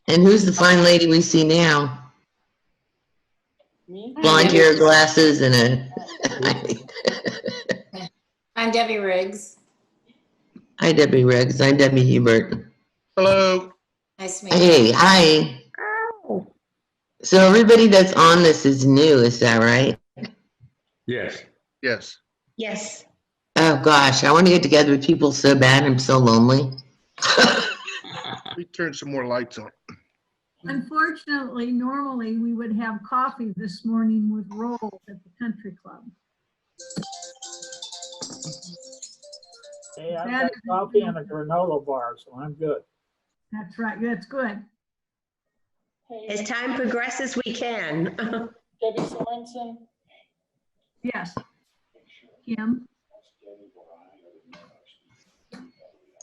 And who's the fine lady we see now? Me? Blonde hair, glasses, and a. I'm Debbie Riggs. Hi, Debbie Riggs. I'm Debbie Hebert. Hello. Nice to meet you. Hey, hi. So everybody that's on this is new, is that right? Yes. Yes. Yes. Oh gosh, I want to get together with people so bad. I'm so lonely. We turned some more lights on. Unfortunately, normally we would have coffee this morning with rolls at the country club. Hey, I've That got is- coffee and a granola bar, so I'm good. That's right, that's good. Hey, As time progresses, we can. Debbie Sorensen. Yes. Kim?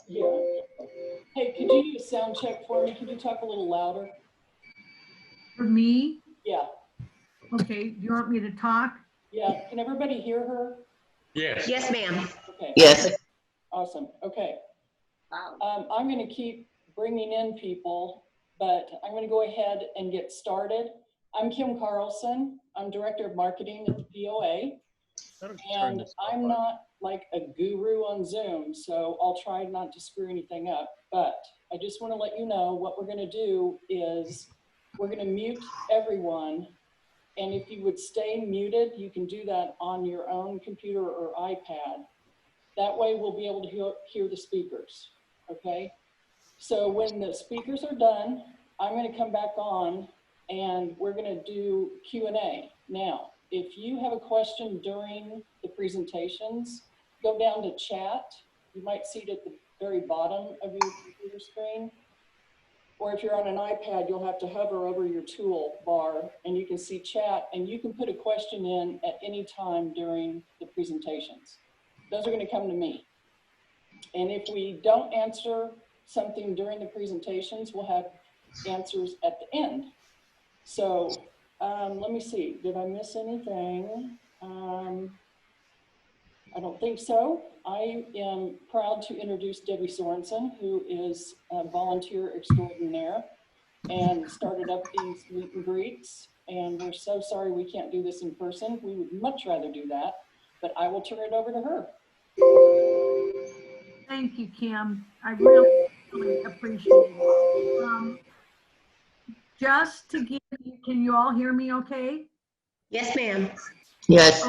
Yeah. Hey, could you do a sound check for me? Could you talk a little louder? For me? Yeah. Okay, do you want me to talk? Yeah. Can everybody hear her? Yes. Yes, ma'am. Okay. Yes. Awesome. Okay. Wow. I'm going to keep bringing in people, but I'm going to go ahead and get started. I'm Kim Carlson. I'm Director of Marketing at the POA. And I'm not like a guru on Zoom, so I'll try not to screw anything up. But I just want to let you know what we're going to do is we're going to mute everyone. And if you would stay muted, you can do that on your own computer or iPad. That way we'll be able to hear the speakers, okay? So when the speakers are done, I'm going to come back on and we're going to do Q&A. Now, if you have a question during the presentations, go down to chat. You might see it at the very bottom of your computer screen. Or if you're on an iPad, you'll have to hover over your tool bar and you can see chat and you can put a question in at any time during the presentations. Those are going to come to me. And if we don't answer something during the presentations, we'll have answers at the end. So let me see, did I miss anything? I don't think so. I am proud to introduce Debbie Sorensen, who is a volunteer extraordinaire and started up these meet and greets. And we're so sorry we can't do this in person. We would much rather do that, but I will turn it over to her. Thank you, Kim. I really appreciate it. Just to give you, can you all hear me okay? Yes, ma'am. Yes.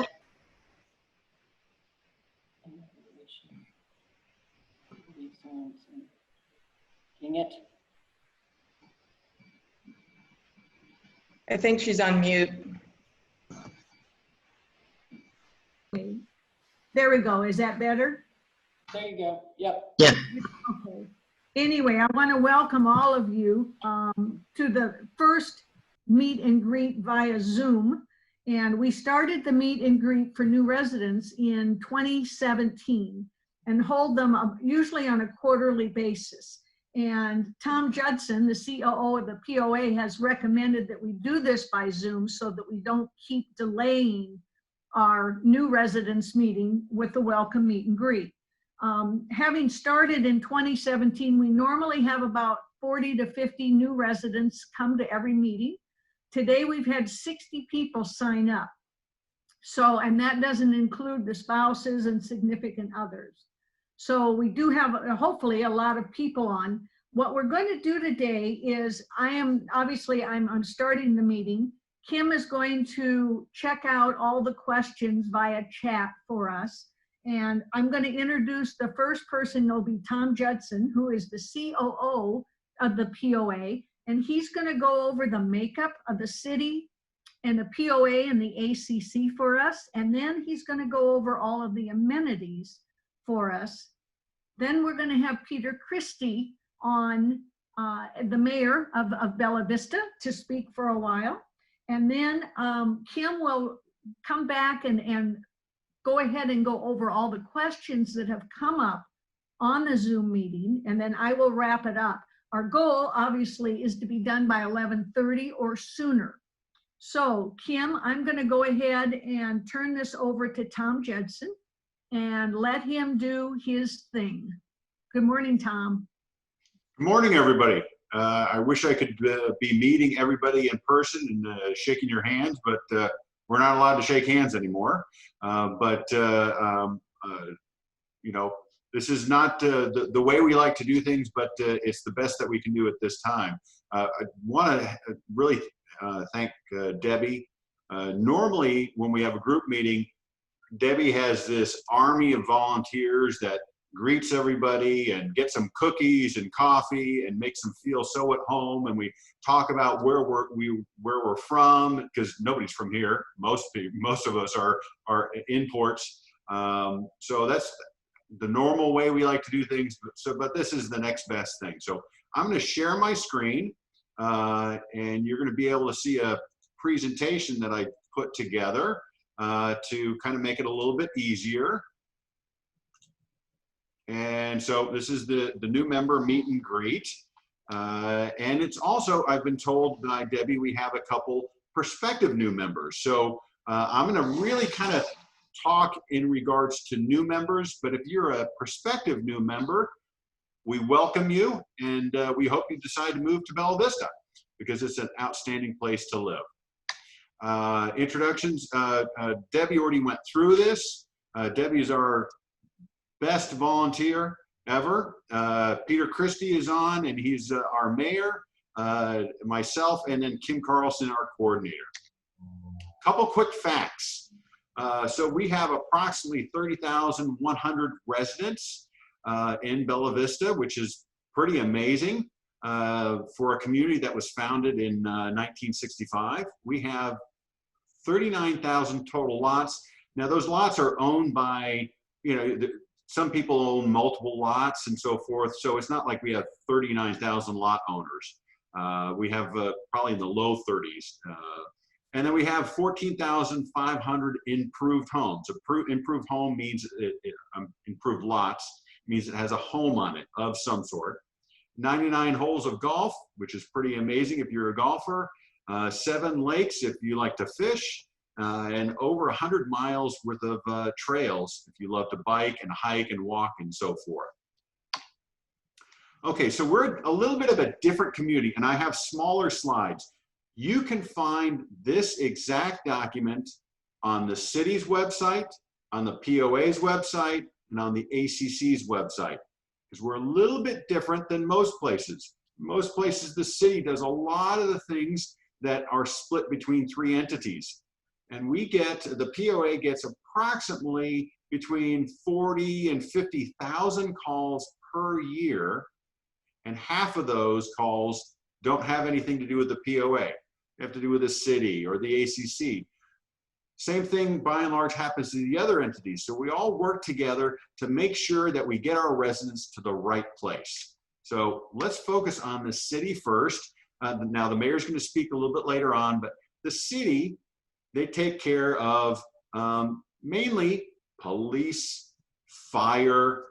Dang it. I think she's on mute. Okay. There we go. Is that better? There you go. Yep. Yeah. Okay. Anyway, I want to welcome all of you to the first meet and greet via Zoom. And we started the meet and greet for new residents in 2017 and hold them up usually on a quarterly basis. And Tom Judson, the COO of the POA, has recommended that we do this by Zoom so that we don't keep delaying our new residents meeting with the welcome meet and greet. Having started in 2017, we normally have about 40 to 50 new residents come to every meeting. Today, we've had 60 people sign up. So, and that doesn't include the spouses and significant others. So we do have hopefully a lot of people on. What we're going to do today is I'm starting the meeting. Kim is going to check out all the questions via chat for us. And I'm going to introduce the first person. Will be Tom Judson, who is the COO of the POA. And he's going to go over the makeup of the city and the POA and the ACC for us. And then he's going to go over all of the amenities for us. Then we're going to have Peter Christie on, the mayor of Bella Vista, to speak for a while. And then Kim will come back and go ahead and go over all the questions that have come up on the Zoom meeting, and then I will wrap it up. Our goal, obviously, is to be done by 11:30 or sooner. So, Kim, I'm going to go ahead and turn this over to Tom Judson and let him do his thing. Good morning, Tom. Good morning, everybody. I wish I could be meeting everybody in person and shaking your hands, but we're not allowed to shake hands anymore. You know, this is not the way we like to do things, but it's the best that we can do at this time. I want to really thank Debbie. Normally, when we have a group meeting, Debbie has this army of volunteers that greets everybody and gets them cookies and coffee and makes them feel so at home. And we talk about where we're from, because nobody's from here. Most of us are imports. So that's the normal way we like to do things. But this is the next best thing. So I'm going to share my screen, and you're going to be able to see a presentation that I put together to kind of make it a little bit easier. And so this is the new member meet and greet. And it's also, I've been told by Debbie, we have a couple prospective new members. So I'm going to really kind of talk in regards to new members, but if you're a prospective new member, we welcome you, and we hope you decide to move to Bella Vista, because it's an outstanding place to live. Introductions, Debbie already went through this. Debbie is our best volunteer ever. Peter Christie is on, and he's our mayor, myself, and then Kim Carlson, our coordinator. Couple quick facts. So we have approximately 30,100 residents in Bella Vista, which is pretty amazing for a community that was founded in 1965. We have 39,000 total lots. Now those lots are owned by, you know, some people own multiple lots and so forth. So it's not like we have 39,000 lot owners. We have probably in the low 30s. And then we have 14,500 improved homes. Improved home means improved lots, means it has a home on it of some sort. 99 holes of golf, which is pretty amazing if you're a golfer. 7 lakes if you like to fish. And over 100 miles worth of trails if you love to bike and hike and walk and so forth. Okay, so we're a little bit of a different community, and I have smaller slides. You can find this exact document on the city's website, on the POA's website, and on the ACC's website, because we're a little bit different than most places. Most places, the city does a lot of the things that are split between 3 entities. And the POA gets approximately between 40 and 50,000 calls per year, and half of those calls don't have anything to do with the POA. They have to do with the city or the ACC. Same thing by and large happens to the other entities. So we all work together to make sure that we get our residents to the right place. So let's focus on the city first. Now the mayor's going to speak a little bit later on, but the city, they take care of mainly police, fire,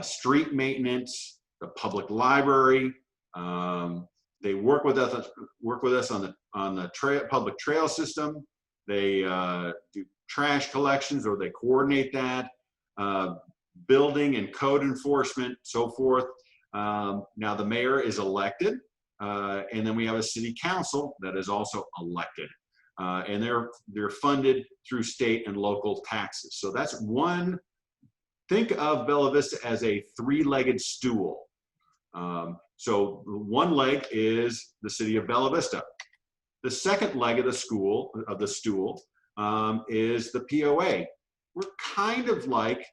street maintenance, the public library. They work with us on the public trail system. They do trash collections, or they coordinate that. Building and code enforcement, so forth. Now the mayor is elected, and then we have a city council that is also elected. And they're funded through state and local taxes. So that's one. Think of Bella Vista as a 3-legged stool. So one leg is the city of Bella Vista. The second leg of the stool is the POA. We're kind of like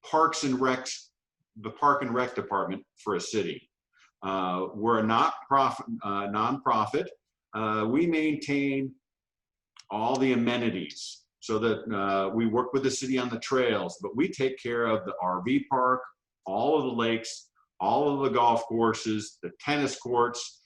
Parks and Rec, the Park and Rec department for a city. We're a nonprofit. We maintain all the amenities so that we work with the city on the trails, but we take care of the RV park, all of the lakes, all of the golf courses, the tennis courts.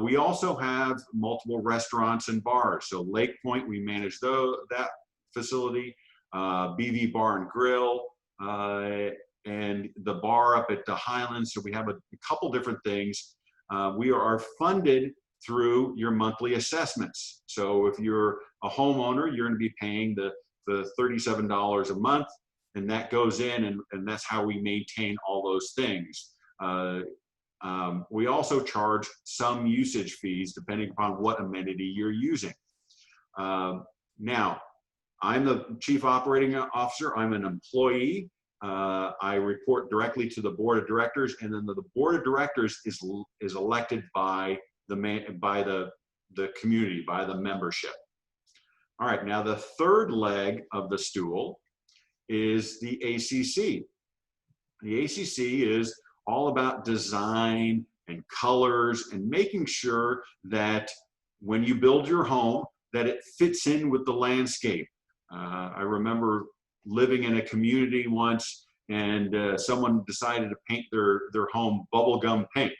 We also have multiple restaurants and bars. So Lake Point, we manage that facility, BV Bar and Grill, and the bar up at the Highlands. So we have a couple different things. We are funded through your monthly assessments. So if you're a homeowner, you're going to be paying the $37 a month, and that goes in, and that's how we maintain all those things. We also charge some usage fees depending upon what amenity you're using. Now, I'm the Chief Operating Officer. I'm an employee. I report directly to the Board of Directors, and then the Board of Directors is elected by the community, by the membership. All right, now the third leg of the stool is the ACC. The ACC is all about design and colors and making sure that when you build your home, that it fits in with the landscape. I remember living in a community once, and someone decided to paint their home bubblegum pink.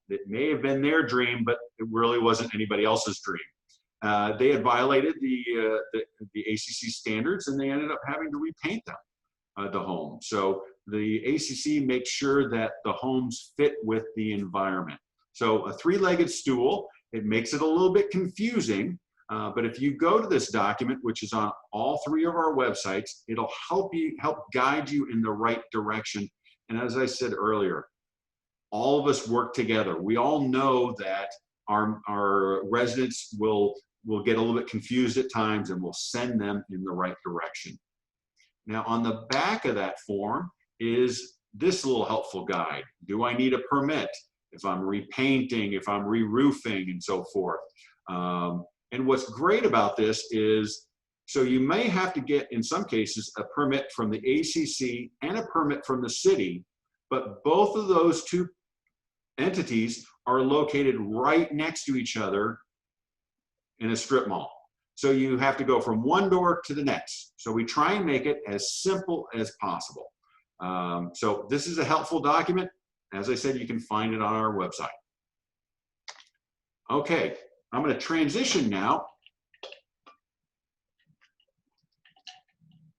It may have been their dream, but it really wasn't anybody else's dream. They had violated the ACC standards, and they ended up having to repaint them, the home. So the ACC makes sure that the homes fit with the environment. So a three-legged stool, it makes it a little bit confusing, but if you go to this document, which is on all three of our websites, it'll help guide you in the right direction. And as I said earlier, all of us work together. We all know that our residents will get a little bit confused at times, and we'll send them in the right direction. Now, on the back of that form is this little helpful guide. Do I need a permit? If I'm repainting, if I'm re-roofing, and so forth. And what's great about this is, so you may have to get, in some cases, a permit from the ACC and a permit from the city, but both of those two entities are located right next to each other in a strip mall. So you have to go from one door to the next. So we try and make it as simple as possible. So this is a helpful document. As I said, you can find it on our website. Okay, I'm going to transition now.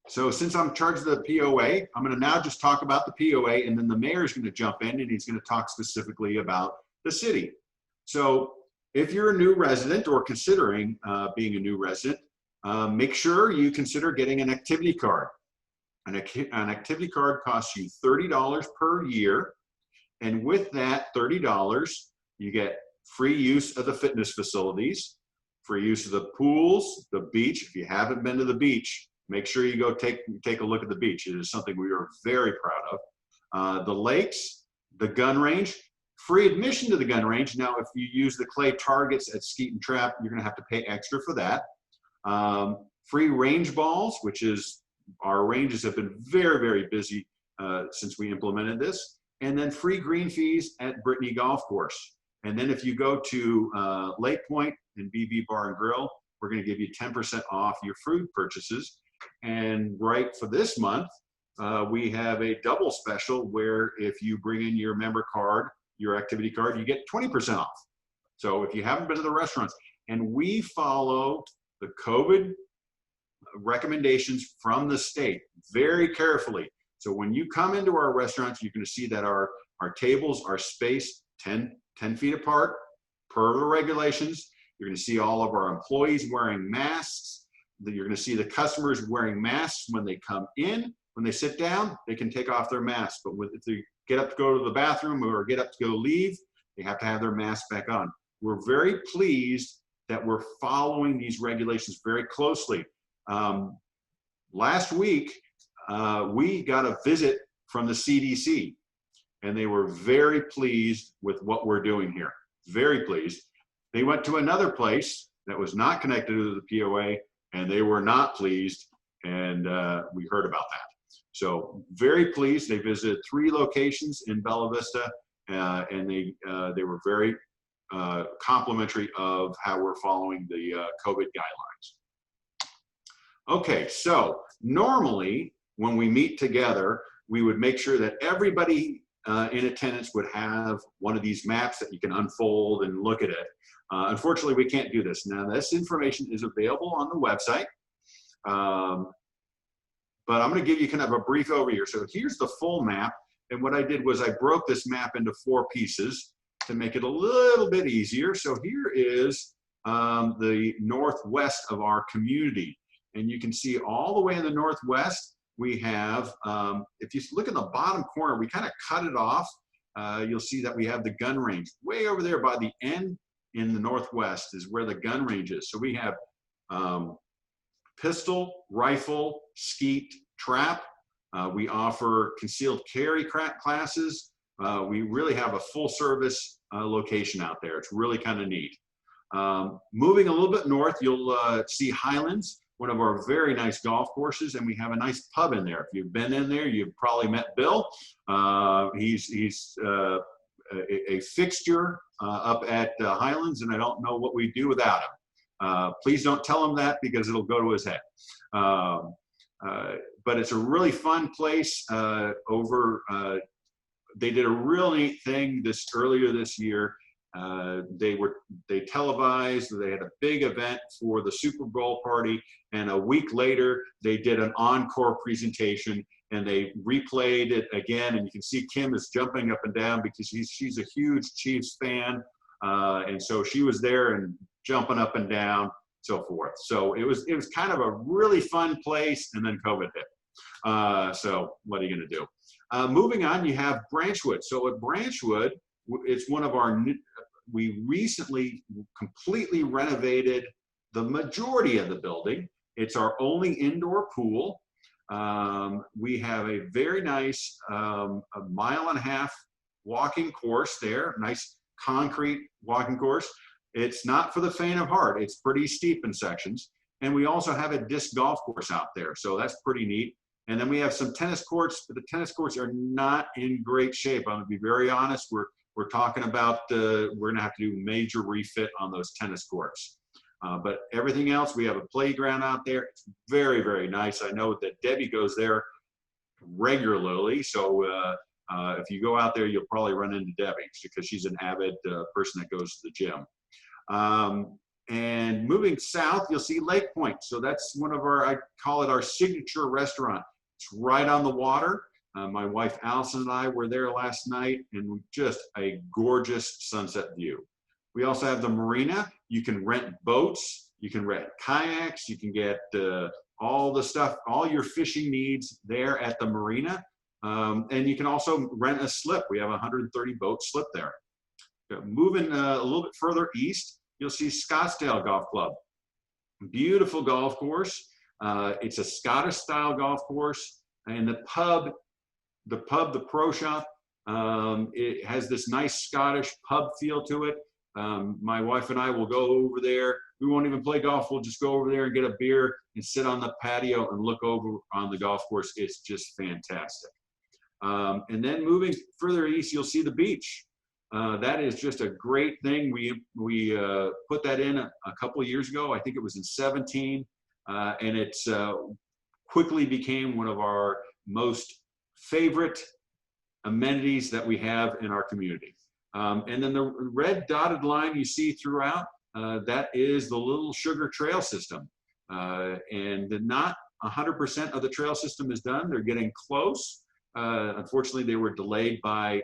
So since I'm in charge of the POA, I'm going to now just talk about the POA, and then the mayor is going to jump in and he's going to talk specifically about the city. So if you're a new resident or considering being a new resident, make sure you consider getting an activity card. An activity card costs you $30 per year. And with that $30, you get free use of the fitness facilities, free use of the pools, the beach. If you haven't been to the beach, make sure you go take a look at the beach. It is something we are very proud of. The lakes, the gun range, free admission to the gun range. Now, if you use the clay targets at Skeet and Trap, you're going to have to pay extra for that. Free range balls, which is, our ranges have been very, very busy since we implemented this. And then free green fees at Brittany Golf Course. And then if you go to Lake Point and BB Bar and Grill, we're going to give you 10% off your food purchases. And right for this month, we have a double special where if you bring in your member card, your activity card, you get 20% off. So if you haven't been to the restaurants, and we follow the COVID recommendations from the state very carefully. So when you come into our restaurants, you're going to see that our tables are spaced 10 feet apart per the regulations. You're going to see all of our employees wearing masks. You're going to see the customers wearing masks when they come in. When they sit down, they can take off their mask. But if they get up to go to the bathroom or get up to go leave, they have to have their mask back on. We're very pleased that we're following these regulations very closely. Last week, we got a visit from the CDC, and they were very pleased with what we're doing here. Very pleased. They went to another place that was not connected to the POA, and they were not pleased, and we heard about that. So very pleased. They visited 3 locations in Bella Vista, and they were very complimentary of how we're following the COVID guidelines. Okay, so normally when we meet together, we would make sure that everybody in attendance would have one of these maps that you can unfold and look at it. Unfortunately, we can't do this. Now, this information is available on the website, but I'm going to give you kind of a brief overview. So here's the full map, and what I did was I broke this map into 4 pieces to make it a little bit easier. So here is the northwest of our community, and you can see all the way in the northwest, we have, if you look in the bottom corner, we kind of cut it off, you'll see that we have the gun range. Way over there by the end in the northwest is where the gun range is. So we have pistol, rifle, skeet, trap. We offer concealed carry classes. We really have a full service location out there. It's really kind of neat. Moving a little bit north, you'll see Highlands, one of our very nice golf courses, and we have a nice pub in there. If you've been in there, you've probably met Bill. He's a fixture up at Highlands, and I don't know what we do without him. Please don't tell him that because it'll go to his head. But it's a really fun place they did a real neat thing earlier this year. They televised, they had a big event for the Super Bowl party, and a week later they did an encore presentation and they replayed it again, and you can see Kim is jumping up and down because she's a huge Chiefs fan, and so she was there and jumping up and down, so forth. So it was kind of a really fun place, and then COVID hit. So what are you gonna do? Moving on, you have Branchwood. So at Branchwood, it's one of our we recently completely renovated the majority of the building. It's our only indoor pool. We have a very nice 1.5 mile walking course there, nice concrete walking course. It's not for the faint of heart. It's pretty steep in sections. And we also have a disc golf course out there. So that's pretty neat. And then we have some tennis courts, but the tennis courts are not in great shape. I'm gonna be very honest. We're talking about, we're gonna have to do major refit on those tennis courts. But everything else, we have a playground out there. It's very, very nice. I know that Debbie goes there regularly. So if you go out there, you'll probably run into Debbie because she's an avid person that goes to the gym. And moving south, you'll see Lake Point. So that's one of I call it our signature restaurant. It's right on the water. My wife Allison and I were there last night, and just a gorgeous sunset view. We also have the marina. You can rent boats, you can rent kayaks, you can get all the stuff, all your fishing needs there at the marina. And you can also rent a slip. We have a 130 boat slip there. Moving a little bit further east, you'll see Scottsdale Golf Club. Beautiful golf course. It's a Scottish style golf course, and the pro shop, it has this nice Scottish pub feel to it. My wife and I will go over there. We won't even play golf. We'll just go over there and get a beer and sit on the patio and look over on the golf course. It's just fantastic. And then moving further east, you'll see the beach. That is just a great thing. We put that in a couple of years ago. I think it was in 17, and it's quickly became one of our most favorite amenities that we have in our community. And then the red dotted line you see throughout, that is the Little Sugar Trail system. And not 100% of the trail system is done. They're getting close. Unfortunately, they were delayed by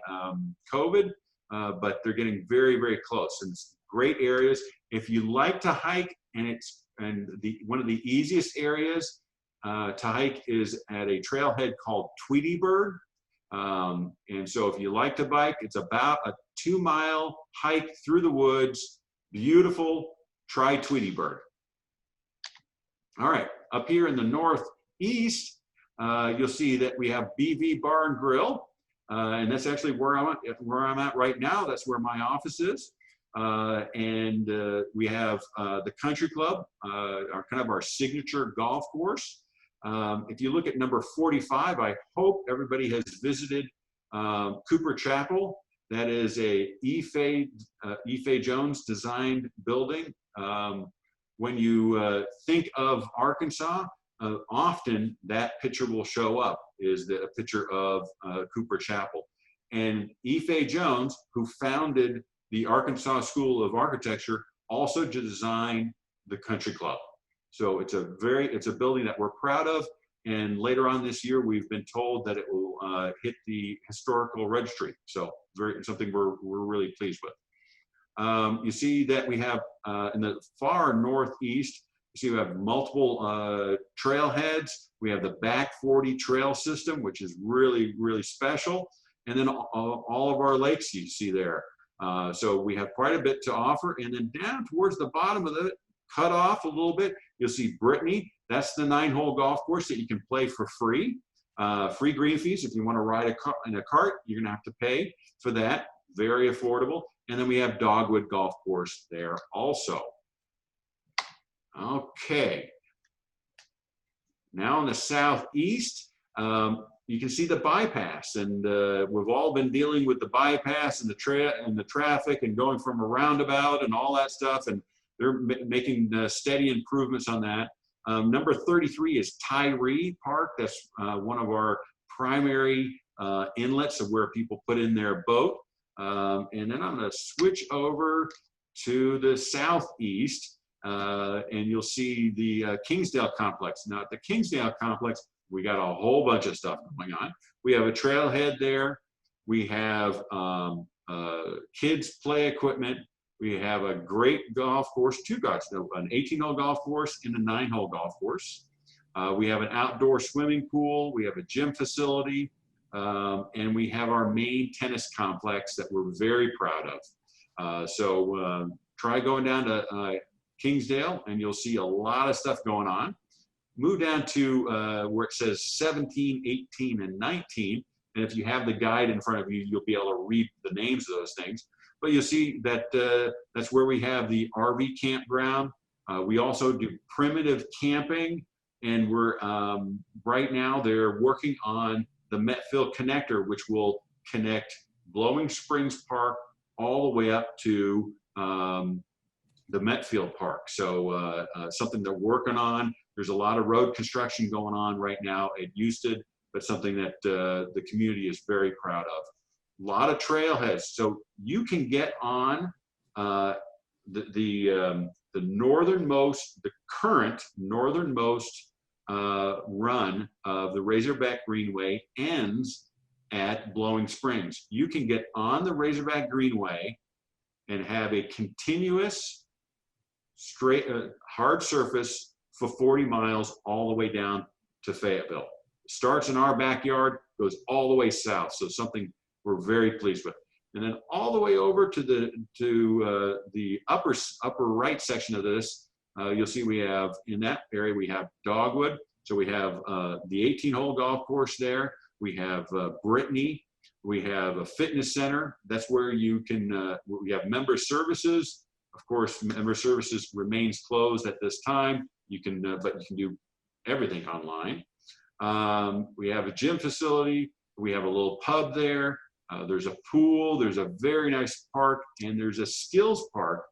COVID. But they're getting very, very close, and it's great areas. If you like to hike, one of the easiest areas to hike is at a trailhead called Tweety Bird. And so if you like to bike, it's about a 2-mile hike through the woods. Beautiful. Try Tweety Bird. All right, up here in the northeast, you'll see that we have BV Bar and Grill. And that's actually where I'm at right now. That's where my office is. And we have the Country Club, our signature golf course. If you look at number 45, I hope everybody has visited Cooper Chapel. That is a Ife Jones designed building. When you think of Arkansas, often that picture will show up, is a picture of Cooper Chapel. And Ife Jones, who founded the Arkansas School of Architecture, also designed the Country Club. So it's a building that we're proud of. And later on this year, we've been told that it will hit the historical registry. So something we're really pleased with. You see that we have in the far northeast, you see we have multiple trailheads. We have the Back 40 trail system, which is really, really special. and then all of our lakes you see there. So we have quite a bit to offer. And then down towards the bottom of it, cut off a little bit, you'll see Brittany. That's the 9-hole golf course that you can play for free. Free green fees. If you want to ride in a cart, you're going to have to pay for that. Very affordable. And then we have Dogwood Golf Course there also. Okay. Now in the southeast, you can see the bypass, and we've all been dealing with the bypass and the traffic and going from a roundabout and all that stuff, and they're making steady improvements on that. Number 33 is Tyree Park. That's one of our primary inlets of where people put in their boat. And then I'm going to switch over to the southeast, and you'll see the Kingsdale complex. Now at the Kingsdale complex, we got a whole bunch of stuff going on. We have a trailhead there. We have kids play equipment. We have a great golf course, two golf, an 18-hole golf course and a 9-hole golf course. We have an outdoor swimming pool. We have a gym facility. And we have our main tennis complex that we're very proud of. So try going down to Kingsdale and you'll see a lot of stuff going on. Move down to where it says 17, 18, and 19. And if you have the guide in front of you, you'll be able to read the names of those things. But you'll see that that's where we have the RV campground. We also do primitive camping. And we're right now they're working on the Metfield connector, which will connect Blowing Springs Park all the way up to the Metfield Park. So something they're working on. There's a lot of road construction going on right now at Euston, but something that the community is very proud of. A lot of trailheads. So you can get on the northernmost, the current northernmost run of the Razorback Greenway ends at Blowing Springs. You can get on the Razorback Greenway and have a continuous straight hard surface for 40 miles all the way down to Fayetteville. It starts in our backyard, goes all the way south. So something we're very pleased with. And then all the way over to the upper right section of this, you'll see we have, in that area, we have Dogwood. So we have the 18-hole golf course there. We have Brittany. We have a fitness center. That's where you can, we have member services. Of course, member services remains closed at this time. You can, but you can do everything online. We have a gym facility. We have a little pub there. There's a pool. There's a very nice park, and there's a skills park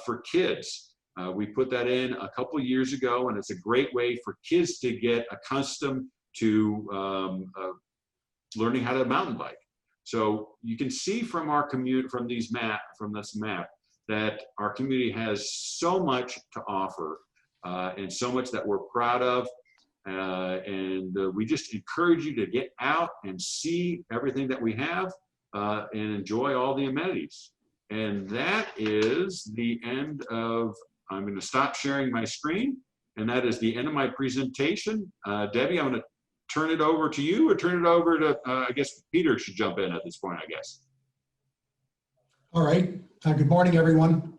for kids. We put that in a couple of years ago, and it's a great way for kids to get accustomed to learning how to mountain bike. So you can see from our community, from this map, that our community has so much to offer and so much that we're proud of. And we just encourage you to get out and see everything that we have and enjoy all the amenities. And that is the end of, I'm going to stop sharing my screen, and that is the end of my presentation. Debbie, I'm going to turn it over to you, or turn it over to, I guess Peter should jump in at this point, I guess. All right. Good morning, everyone.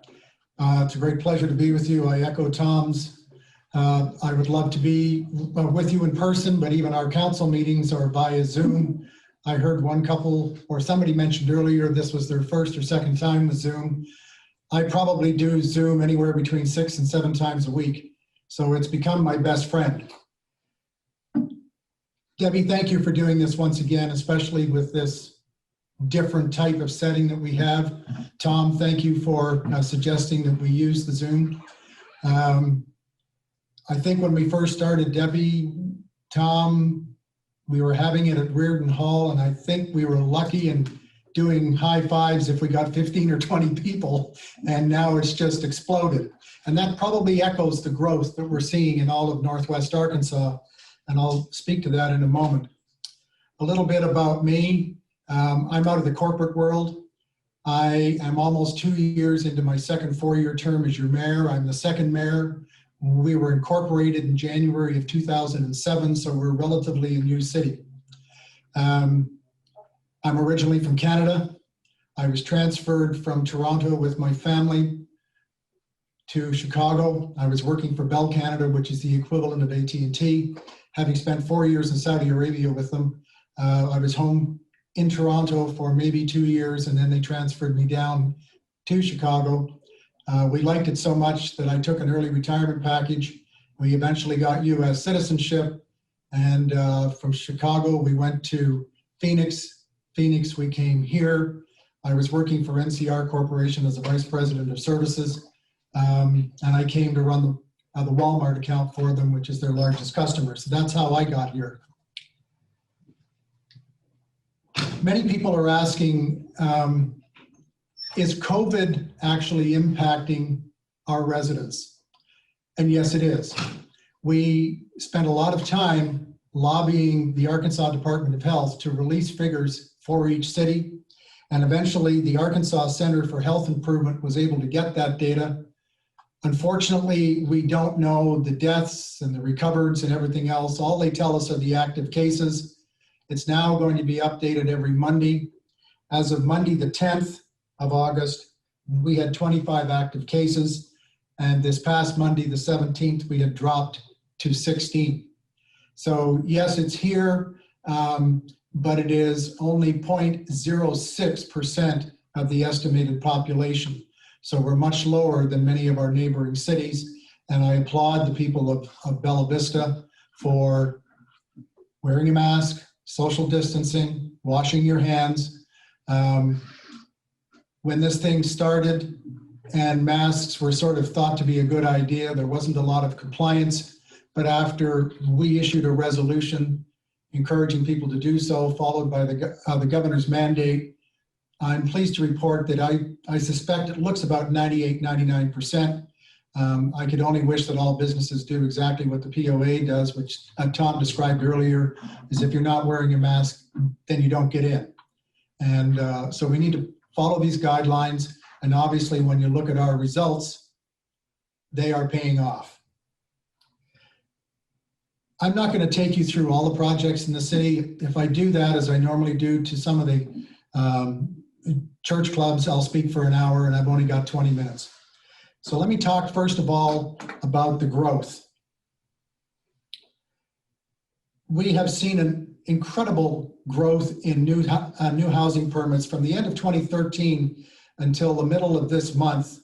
It's a great pleasure to be with you. I echo Tom's. I would love to be with you in person, but even our council meetings are via Zoom. I heard one couple, or somebody mentioned earlier, this was their first or second time with Zoom. I probably do Zoom anywhere between 6 and 7 times a week. So it's become my best friend. Debbie, thank you for doing this once again, especially with this different type of setting that we have. Tom, thank you for suggesting that we use the Zoom. I think when we first started, Debbie, Tom, we were having it at Reardon Hall, and I think we were lucky in doing high fives if we got 15 or 20 people, and now it's just exploded. And that probably echoes the growth that we're seeing in all of Northwest Arkansas, and I'll speak to that in a moment. A little bit about me. I'm out of the corporate world. I am almost 2 years into my second 4-year term as your mayor. I'm the second mayor. We were incorporated in January of 2007, so we're relatively a new city. I'm originally from Canada. I was transferred from Toronto with my family to Chicago. I was working for Bell Canada, which is the equivalent of AT&T. Having spent 4 years in Saudi Arabia with them, I was home in Toronto for maybe 2 years, and then they transferred me down to Chicago. We liked it so much that I took an early retirement package. We eventually got US citizenship, and from Chicago, we went to Phoenix. Phoenix, we came here. I was working for NCR Corporation as a vice president of services, and I came to run the Walmart account for them, which is their largest customer. So that's how I got here. Many people are asking, is COVID actually impacting our residents? And yes, it is. We spent a lot of time lobbying the Arkansas Department of Health to release figures for each city. And eventually the Arkansas Center for Health Improvement was able to get that data. Unfortunately, we don't know the deaths and the recovereds and everything else. All they tell us are the active cases. It's now going to be updated every Monday. As of Monday, the 10th of August, we had 25 active cases. And this past Monday, the 17th, we had dropped to 16. So yes, it's here, but it is only 0.06% of the estimated population. So we're much lower than many of our neighboring cities. And I applaud the people of Bella Vista for wearing a mask, social distancing, washing your hands. When this thing started and masks were sort of thought to be a good idea, there wasn't a lot of compliance. But after we issued a resolution encouraging people to do so, followed by the governor's mandate, I'm pleased to report that I suspect it looks about 98, 99%. I could only wish that all businesses do exactly what the POA does, which Tom described earlier, is if you're not wearing a mask, then you don't get in. And so we need to follow these guidelines. And obviously, when you look at our results, they are paying off. I'm not going to take you through all the projects in the city. If I do that, as I normally do to some of the church clubs, I'll speak for an hour, and I've only got 20 minutes. So let me talk first of all about the growth. We have seen an incredible growth in new housing permits from the end of 2013 until the middle of this month.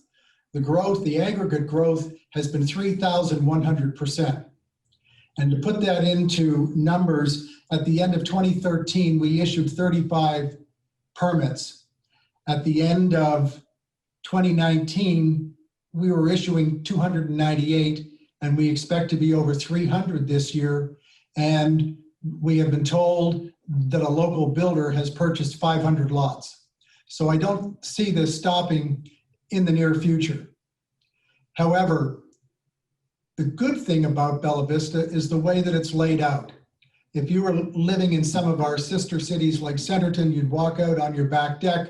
The aggregate growth has been 3,100%. And to put that into numbers, at the end of 2013, we issued 35 permits. At the end of 2019, we were issuing 298, and we expect to be over 300 this year. And we have been told that a local builder has purchased 500 lots. So I don't see this stopping in the near future. However, the good thing about Bella Vista is the way that it's laid out. If you were living in some of our sister cities like Centerton, you'd walk out on your back deck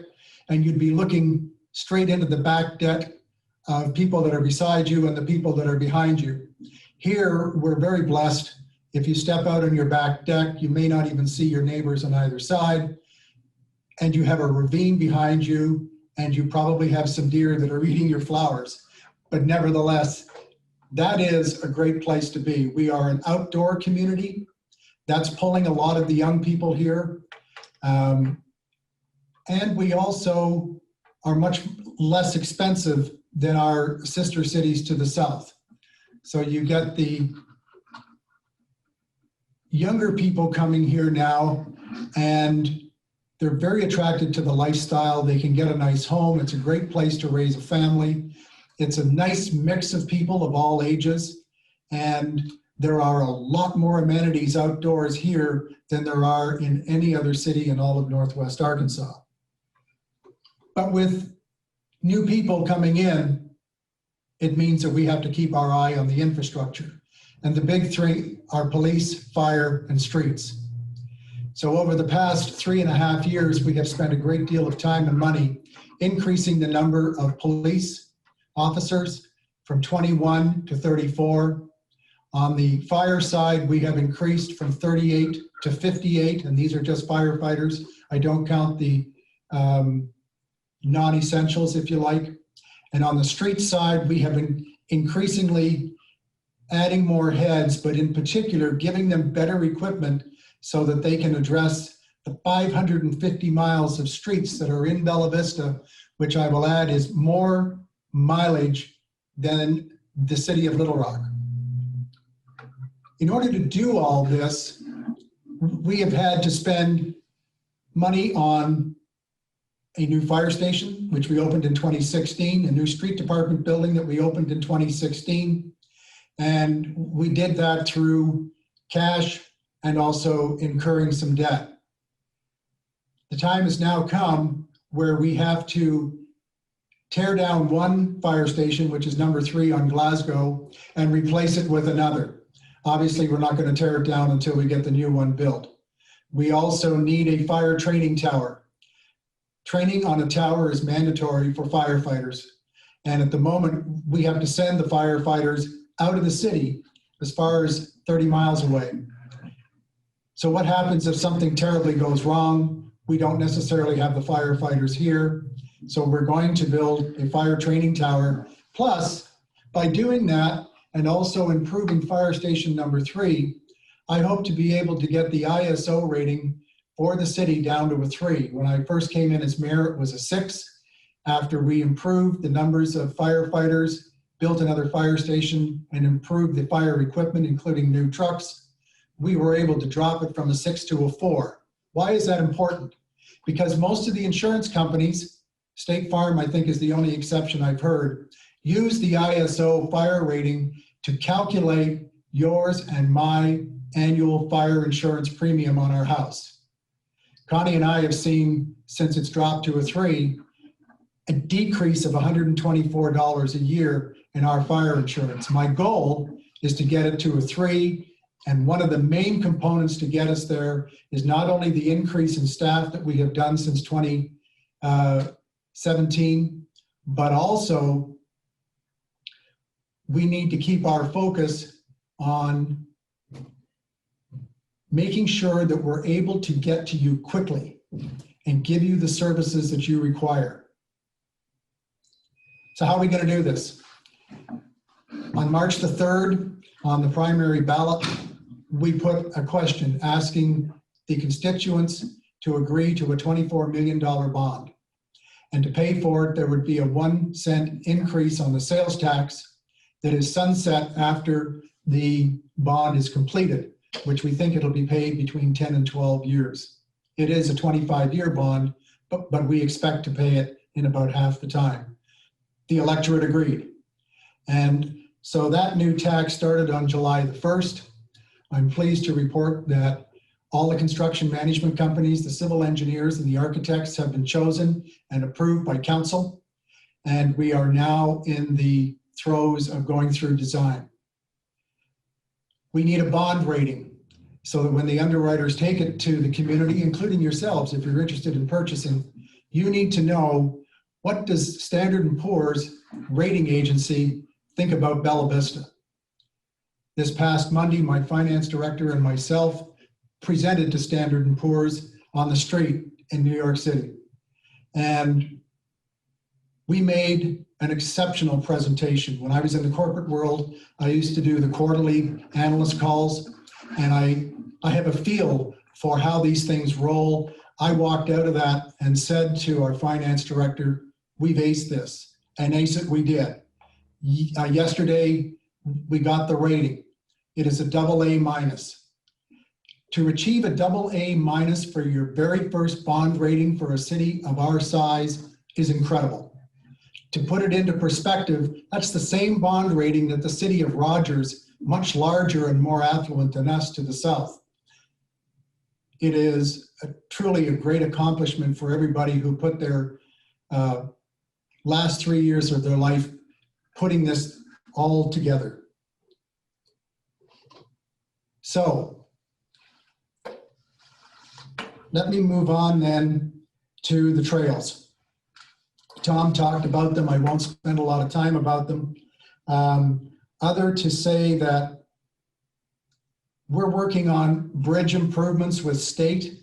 and you'd be looking straight into the back deck of people that are beside you and the people that are behind you. Here, we're very blessed. If you step out on your back deck, you may not even see your neighbors on either side, and you have a ravine behind you, and you probably have some deer that are eating your flowers. But nevertheless, that is a great place to be. We are an outdoor community. That's pulling a lot of the young people here. And we also are much less expensive than our sister cities to the south. So you get the younger people coming here now, and they're very attracted to the lifestyle. They can get a nice home. It's a great place to raise a family. It's a nice mix of people of all ages, and there are a lot more amenities outdoors here than there are in any other city in all of Northwest Arkansas. But with new people coming in, it means that we have to keep our eye on the infrastructure. And the big three are police, fire, and streets. So over the past 3.5 years, we have spent a great deal of time and money increasing the number of police officers from 21 to 34. On the fire side, we have increased from 38 to 58, and these are just firefighters. I don't count the non-essentials, if you like. And on the street side, we have been increasingly adding more heads, but in particular, giving them better equipment so that they can address the 550 miles of streets that are in Bella Vista, which I will add is more mileage than the city of Little Rock. In order to do all this, we have had to spend money on a new fire station, which we opened in 2016, a new street department building that we opened in 2016. And we did that through cash and also incurring some debt. The time has now come where we have to tear down one fire station, which is number 3 on Glasgow, and replace it with another. Obviously, we're not going to tear it down until we get the new one built. We also need a fire training tower. Training on a tower is mandatory for firefighters. And at the moment, we have to send the firefighters out of the city as far as 30 miles away. So what happens if something terribly goes wrong? We don't necessarily have the firefighters here. So we're going to build a fire training tower. Plus, by doing that and also improving fire station number 3, I hope to be able to get the ISO rating for the city down to a 3. When I first came in as mayor, it was a 6. After we improved the numbers of firefighters, built another fire station, and improved the fire equipment, including new trucks, we were able to drop it from a 6 to a 4. Why is that important? Because most of the insurance companies, State Farm, I think, is the only exception I've heard, use the ISO fire rating to calculate yours and my annual fire insurance premium on our house. Connie and I have seen, since it's dropped to a 3, a decrease of $124 a year in our fire insurance. My goal is to get it to a 3, and one of the main components to get us there is not only the increase in staff that we have done since 2017, but also we need to keep our focus on making sure that we're able to get to you quickly and give you the services that you require. So how are we going to do this? On March the 3rd, on the primary ballot, we put a question asking the constituents to agree to a $24 million bond. And to pay for it, there would be a 1 cent increase on the sales tax that is sunset after the bond is completed, which we think it'll be paid between 10 and 12 years. It is a 25-year bond, but we expect to pay it in about half the time. The electorate agreed. And so that new tax started on July the 1st. I'm pleased to report that all the construction management companies, the civil engineers and the architects have been chosen and approved by council. And we are now in the throes of going through design. We need a bond rating so that when the underwriters take it to the community, including yourselves, if you're interested in purchasing, you need to know, what does Standard & Poor's rating agency think about Bella Vista? This past Monday, my finance director and myself presented to Standard & Poor's on the street in New York City. And we made an exceptional presentation. When I was in the corporate world, I used to do the quarterly analyst calls, and I have a feel for how these things roll. I walked out of that and said to our finance director, we've aced this, and ace it we did. Yesterday, we got the rating. It is a AA-. To achieve a AA- for your very first bond rating for a city of our size is incredible. To put it into perspective, that's the same bond rating that the city of Rogers, much larger and more affluent than us to the south. It is truly a great accomplishment for everybody who put their last 3 years of their life putting this all together. So let me move on then to the trails. Tom talked about them. I won't spend a lot of time about them. Other to say that We're working on bridge improvements with state.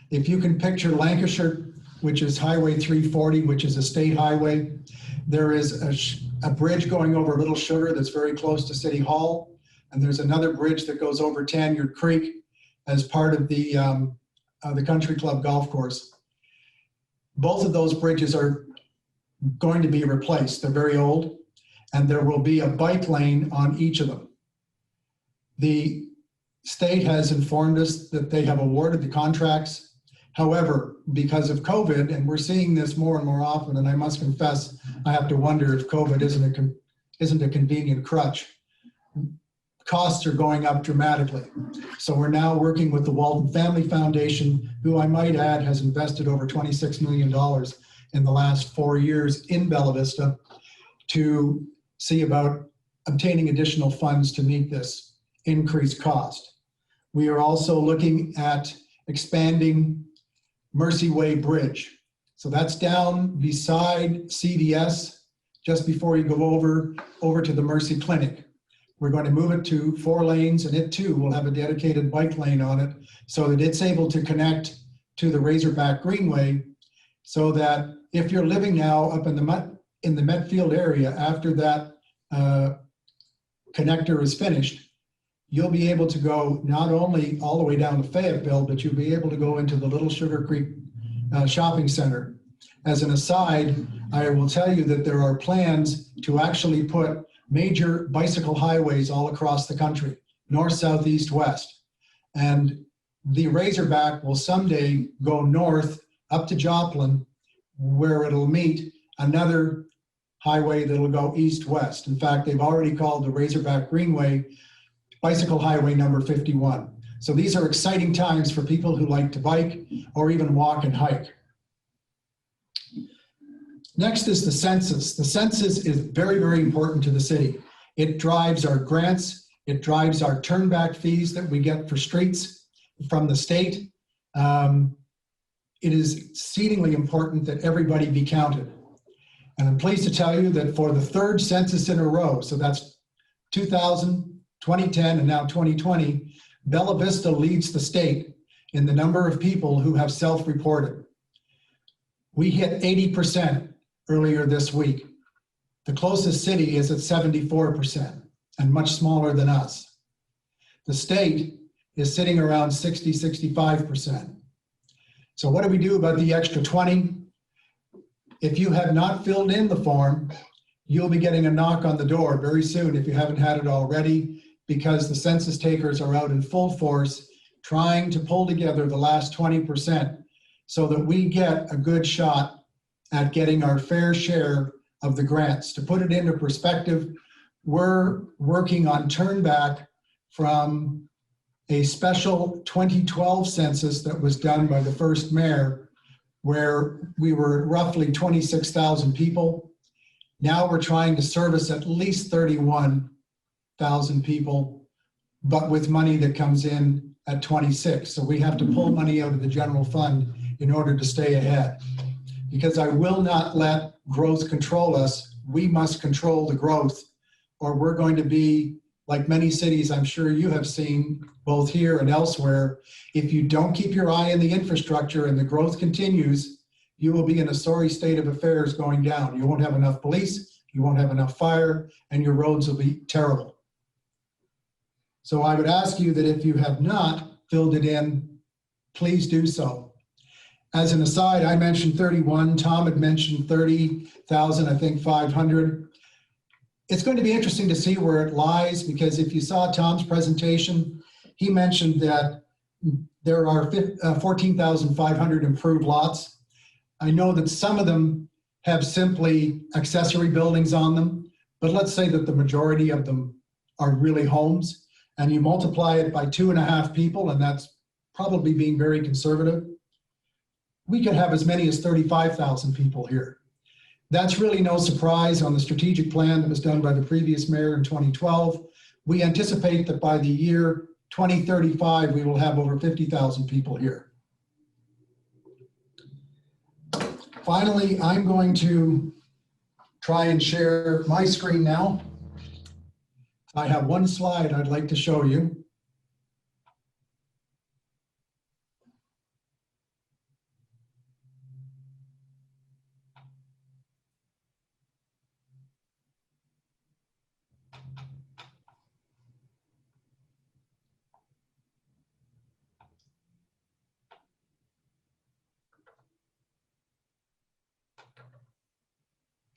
If you can picture Lancashire, which is Highway 340, which is a state highway, there is a bridge going over Little Sugar that's very close to City Hall. And there's another bridge that goes over Tanyard Creek as part of the Country Club Golf Course. Both of those bridges are going to be replaced. They're very old, and there will be a bike lane on each of them. The state has informed us that they have awarded the contracts. However, because of COVID, and we're seeing this more and more often, and I must confess, I have to wonder if COVID isn't a convenient crutch. Costs are going up dramatically. So we're now working with the Walton Family Foundation, who I might add has invested over $26 million in the last 4 years in Bella Vista to see about obtaining additional funds to meet this increased cost. We are also looking at expanding Mercy Way Bridge. So that's down beside CVS, just before you go over to the Mercy Clinic. We're going to move it to 4 lanes, and it too will have a dedicated bike lane on it so that it's able to connect to the Razorback Greenway, so that if you're living now up in the Metfield area after that connector is finished, you'll be able to go not only all the way down to Fayetteville, but you'll be able to go into the Little Sugar Creek Shopping Center. As an aside, I will tell you that there are plans to actually put major bicycle highways all across the country, north, south, east, west. And the Razorback will someday go north up to Joplin, where it'll meet another highway that'll go east-west. In fact, they've already called the Razorback Greenway Bicycle Highway number 51. So these are exciting times for people who like to bike or even walk and hike. Next is the census. The census is very, very important to the city. It drives our grants. It drives our turnback fees that we get for streets from the state. It is exceedingly important that everybody be counted. And I'm pleased to tell you that for the 3rd census in a row, so that's 2000, 2010, and now 2020, Bella Vista leads the state in the number of people who have self-reported. We hit 80% earlier this week. The closest city is at 74% and much smaller than us. The state is sitting around 60, 65%. So what do we do about the extra 20? If you have not filled in the form, you'll be getting a knock on the door very soon if you haven't had it already, because the census takers are out in full force trying to pull together the last 20% so that we get a good shot at getting our fair share of the grants. To put it into perspective, we're working on turnback from a special 2012 census that was done by the first mayor, where we were roughly 26,000 people. Now we're trying to service at least 31,000 people, but with money that comes in at 26. So we have to pull money out of the general fund in order to stay ahead. Because I will not let growth control us. We must control the growth, or we're going to be like many cities I'm sure you have seen, both here and elsewhere. If you don't keep your eye on the infrastructure and the growth continues, you will be in a sorry state of affairs going down. You won't have enough police, you won't have enough fire, and your roads will be terrible. So I would ask you that if you have not filled it in, please do so. As an aside, I mentioned 31, Tom had mentioned 30,000, I think 500. It's going to be interesting to see where it lies, because if you saw Tom's presentation, he mentioned that there are 14,500 improved lots. I know that some of them have simply accessory buildings on them, but let's say that the majority of them are really homes, and you multiply it by 2.5 people, and that's probably being very conservative. We could have as many as 35,000 people here. That's really no surprise on the strategic plan that was done by the previous mayor in 2012. We anticipate that by the year 2035, we will have over 50,000 people here. Finally, I'm going to try and share my screen now. I have one slide I'd like to show you.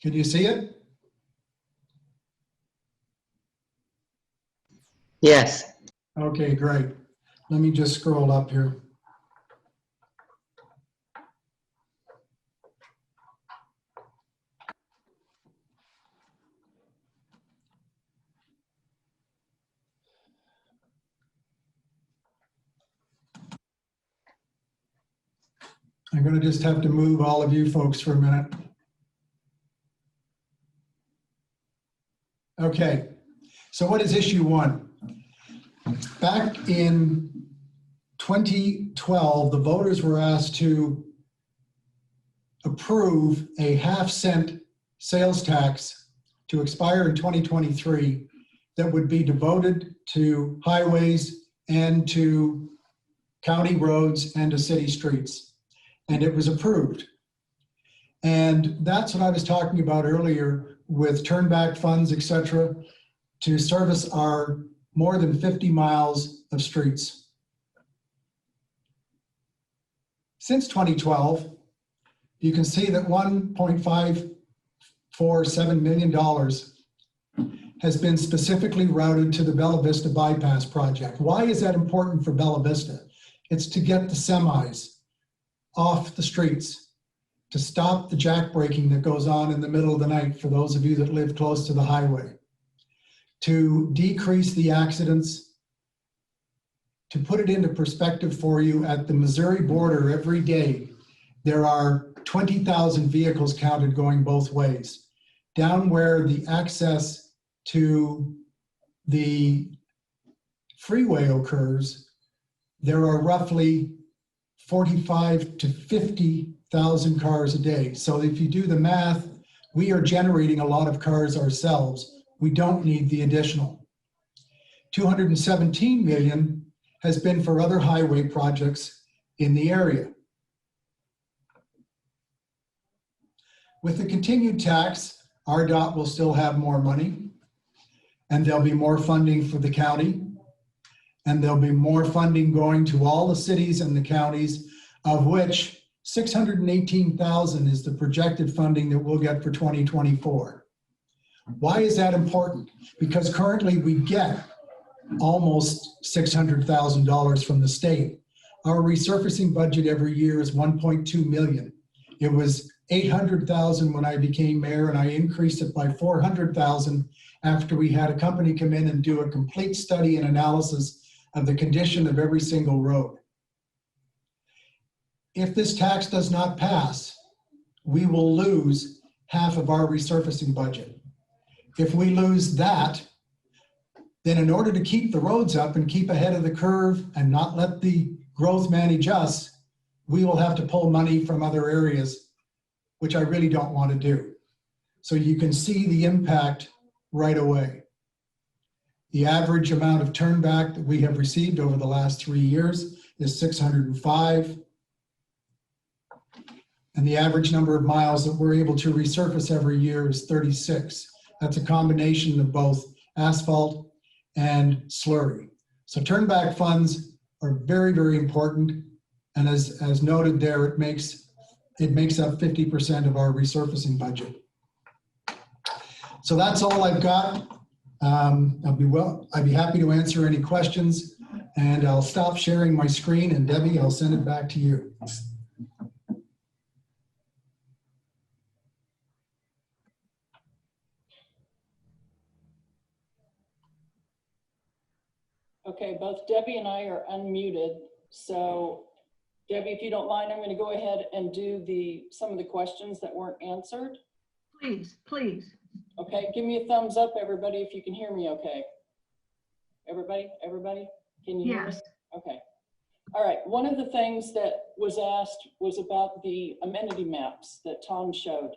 Can you see it? Yes. Okay, great. Let me just scroll up here. I'm going to just have to move all of you folks for a minute. Okay, so what is issue 1? Back in 2012, the voters were asked to approve a half-cent sales tax to expire in 2023 that would be devoted to highways and to county roads and to city streets. And it was approved. And that's what I was talking about earlier with turnback funds, et cetera, to service our more than 50 miles of streets. Since 2012, you can see that $1.547 million has been specifically routed to the Bella Vista Bypass Project. Why is that important for Bella Vista? It's to get the semis off the streets, to stop the jackbreaking that goes on in the middle of the night for those of you that live close to the highway, to decrease the accidents. To put it into perspective for you, at the Missouri border every day, there are 20,000 vehicles counted going both ways. Down where the access to the freeway occurs, there are roughly 45 to 50,000 cars a day. So if you do the math, we are generating a lot of cars ourselves. We don't need the additional. 217 million has been for other highway projects in the area. With the continued tax, RDOT will still have more money, and there'll be more funding for the county, and there'll be more funding going to all the cities and the counties, of which 618,000 is the projected funding that we'll get for 2024. Why is that important? Because currently we get almost $600,000 from the state. Our resurfacing budget every year is 1.2 million. It was 800,000 when I became mayor, and I increased it by 400,000 after we had a company come in and do a complete study and analysis of the condition of every single road. If this tax does not pass, we will lose half of our resurfacing budget. If we lose that, then in order to keep the roads up and keep ahead of the curve and not let the growth manage us, we will have to pull money from other areas, which I really don't want to do. So you can see the impact right away. The average amount of turnback that we have received over the last 3 years is 605. And the average number of miles that we're able to resurface every year is 36. That's a combination of both asphalt and slurry. So turnback funds are very, very important. And as noted there, it makes up 50% of our resurfacing budget. So that's all I've got. I'd be happy to answer any questions, and I'll stop sharing my screen, and Debbie, I'll send it back to you. Okay, both Debbie and I are unmuted. So Debbie, if you don't mind, I'm going to go ahead and do some of the questions that weren't answered. Please, please. Okay, give me a thumbs up, everybody, if you can hear me okay. Everybody, can you hear me? Yes. Okay. All right, one of the things that was asked was about the amenity maps that Tom showed.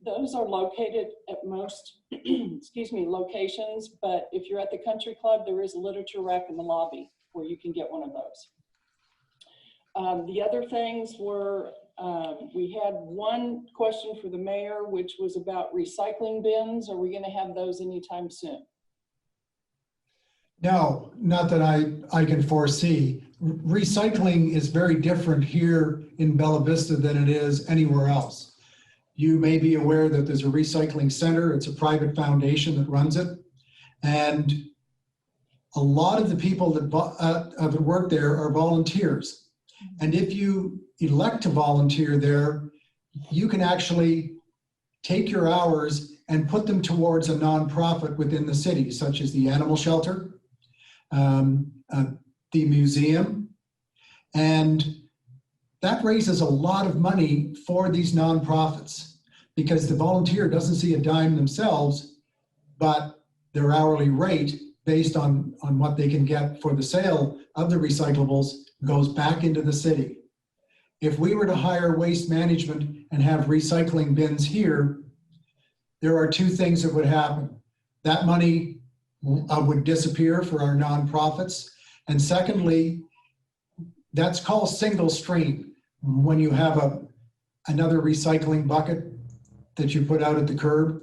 Those are located at most, excuse me, locations, but if you're at the country club, there is a literature rack in the lobby where you can get one of those. The other things were, we had one question for the mayor, which was about recycling bins. Are we going to have those anytime soon? No, not that I can foresee. Recycling is very different here in Bella Vista than it is anywhere else. You may be aware that there's a recycling center. It's a private foundation that runs it. And a lot of the people that work there are volunteers. And if you elect to volunteer there, you can actually take your hours and put them towards a nonprofit within the city, such as the animal shelter, the museum, and that raises a lot of money for these nonprofits because the volunteer doesn't see a dime themselves, but their hourly rate based on what they can get for the sale of the recyclables goes back into the city. If we were to hire waste management and have recycling bins here, there are two things that would happen. That money would disappear for our nonprofits. And secondly, that's called single stream. When you have another recycling bucket that you put out at the curb,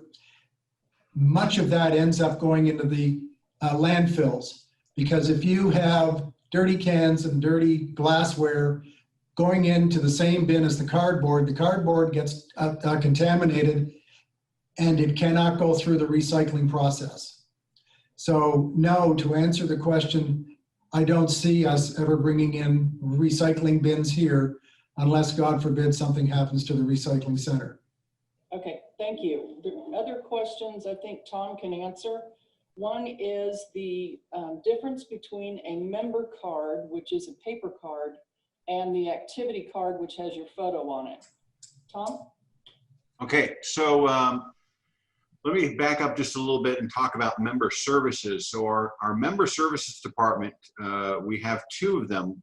much of that ends up going into the landfills. Because if you have dirty cans and dirty glassware going into the same bin as the cardboard gets contaminated and it cannot go through the recycling process. So no, to answer the question, I don't see us ever bringing in recycling bins here unless, God forbid, something happens to the recycling center. Okay, thank you. The other questions I think Tom can answer. One is the difference between a member card, which is a paper card, and the activity card, which has your photo on it. Tom? Okay, so let me back up just a little bit and talk about member services. So our member services department, we have two of them.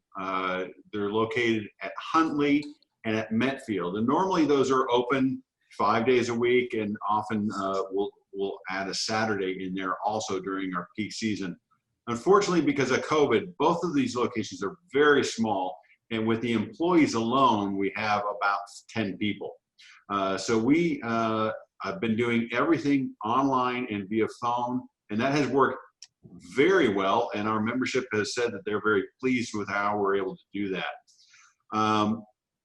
They're located at Huntley and at Metfield. And normally those are open 5 days a week, and often we'll add a Saturday in there also during our peak season. Unfortunately, because of COVID, both of these locations are very small. And with the employees alone, we have about 10 people. So I've been doing everything online and via phone, and that has worked very well. And our membership has said that they're very pleased with how we're able to do that.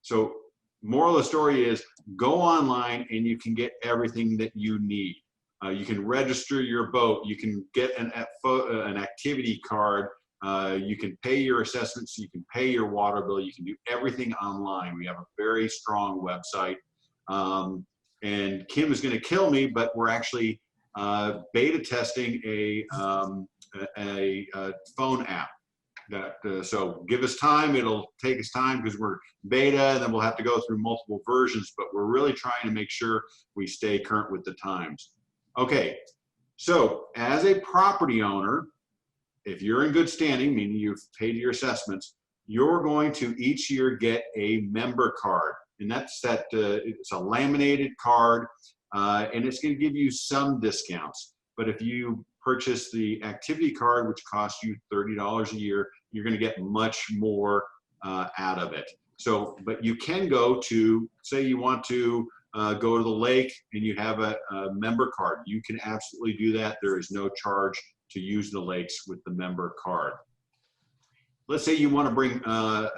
So moral of the story is go online and you can get everything that you need. You can register your boat. You can get an activity card. You can pay your assessments. You can pay your water bill. You can do everything online. We have a very strong website. And Kim is going to kill me, but we're actually beta testing a phone app. So give us time. It'll take us time because we're beta, and then we'll have to go through multiple versions, but we're really trying to make sure we stay current with the times. Okay, so as a property owner, if you're in good standing, meaning you've paid your assessments, you're going to each year get a member card. And that's it's a laminated card, and it's going to give you some discounts. But if you purchase the activity card, which costs you $30 a year, you're going to get much more out of it. So, but you can go to, say you want to go to the lake and you have a member card. You can absolutely do that. There is no charge to use the lakes with the member card. Let's say you want to bring,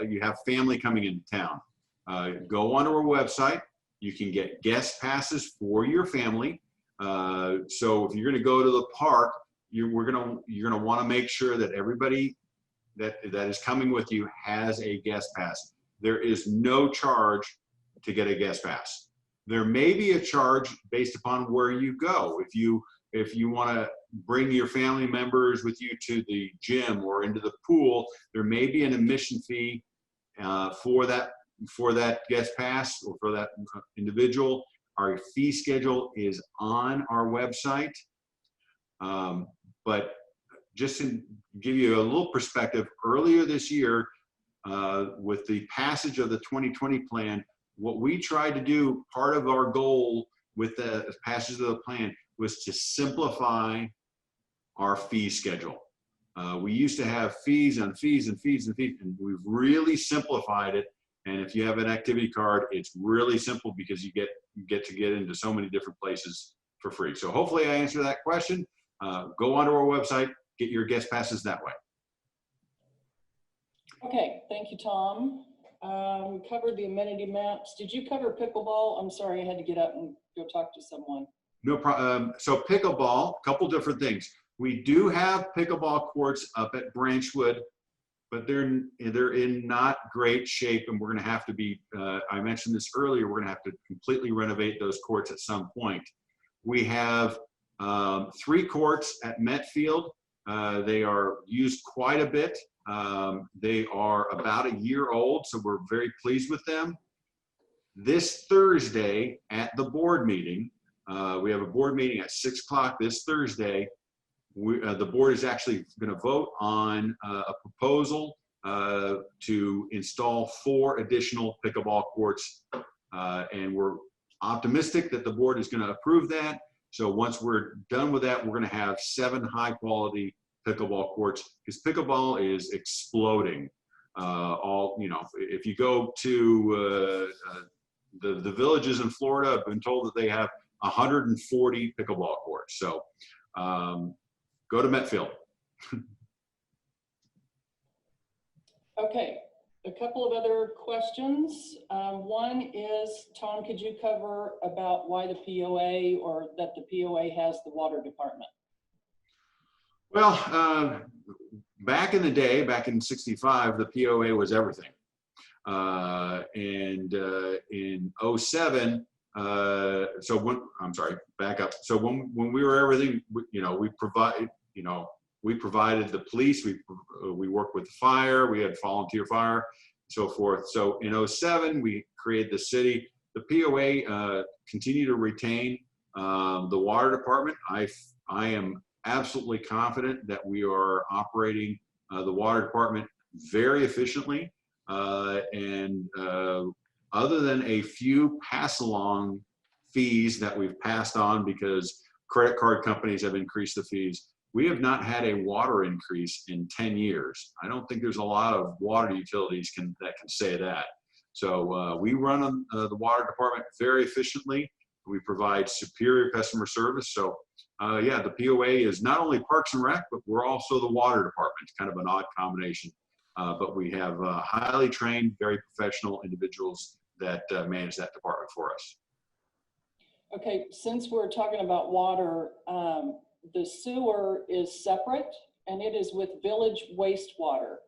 you have family coming into town. Go onto our website. You can get guest passes for your family. So if you're going to go to the park, you're going to want to make sure that everybody that is coming with you has a guest pass. There is no charge to get a guest pass. There may be a charge based upon where you go. If you want to bring your family members with you to the gym or into the pool, there may be an admission fee for that guest pass or for that individual. Our fee schedule is on our website. But just to give you a little perspective, earlier this year, with the passage of the 2020 plan, what we tried to do, part of our goal with the passage of the plan was to simplify our fee schedule. We used to have fees on fees and fees and fees, and we've really simplified it. And if you have an activity card, it's really simple because you get to get into so many different places for free. So hopefully I answered that question. Go onto our website, get your guest passes that way. Okay, thank you, Tom. Covered the amenity maps. Did you cover pickleball? I'm sorry, I had to get up and go talk to someone. No problem. So pickleball, a couple different things. We do have pickleball courts up at Branchwood, but they're in not great shape, and we're going to have to be. I mentioned this earlier. We're going to have to completely renovate those courts at some point. We have 3 courts at Metfield. They are used quite a bit. They are about a year old, so we're very pleased with them. This Thursday at the board meeting, we have a board meeting at 6 o'clock this Thursday. The board is actually going to vote on a proposal to install 4 additional pickleball courts, and we're optimistic that the board is going to approve that. So once we're done with that, we're going to have 7 high-quality pickleball courts, because pickleball is exploding. If you go to the villages in Florida, I've been told that they have 140 pickleball courts. So go to Metfield. Okay, a couple of other questions. One is, Tom, could you cover about why the POA, or that the POA has the water department? Well, back in the day, back in ~65, the POA was everything. And in '07, I'm sorry, back up. So when we were everything, we provided the police, we worked with the fire, we had volunteer fire, so forth. So in '07, we created the city. The POA continued to retain the water department. I am absolutely confident that we are operating the water department very efficiently. And other than a few pass-along fees that we've passed on because credit card companies have increased the fees, we have not had a water increase in 10 years. I don't think there's a lot of water utilities that can say that. So we run the water department very efficiently. We provide superior customer service. So yeah, the POA is not only Parks and Rec, but we're also the water department. It's kind of an odd combination. But we have highly trained, very professional individuals that manage that department for us. Okay, since we're talking about water, the sewer is separate, and it is with Village Wastewater.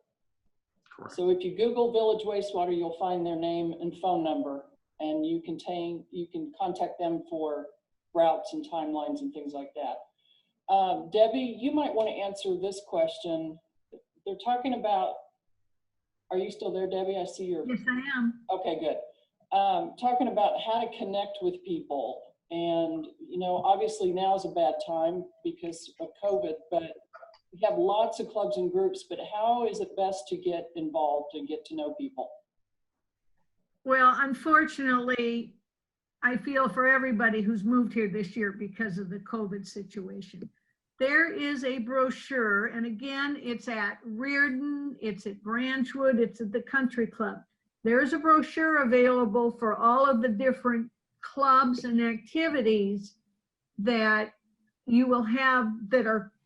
Correct. So if you Google Village Wastewater, you'll find their name and phone number, and you can contact them for routes and timelines and things like that. Debbie, you might want to answer this question. They're talking about, are you still there, Debbie? I see your. Yes, I am. Okay, good. Talking about how to connect with people. And, obviously now is a bad time because of COVID, but we have lots of clubs and groups, but how is it best to get involved and get to know people? Well, unfortunately, I feel for everybody who's moved here this year because of the COVID situation. There is a brochure, and again, it's at Reardon, it's at Branchwood, it's at the Country Club. There's a brochure available for all of the different clubs and activities that you will have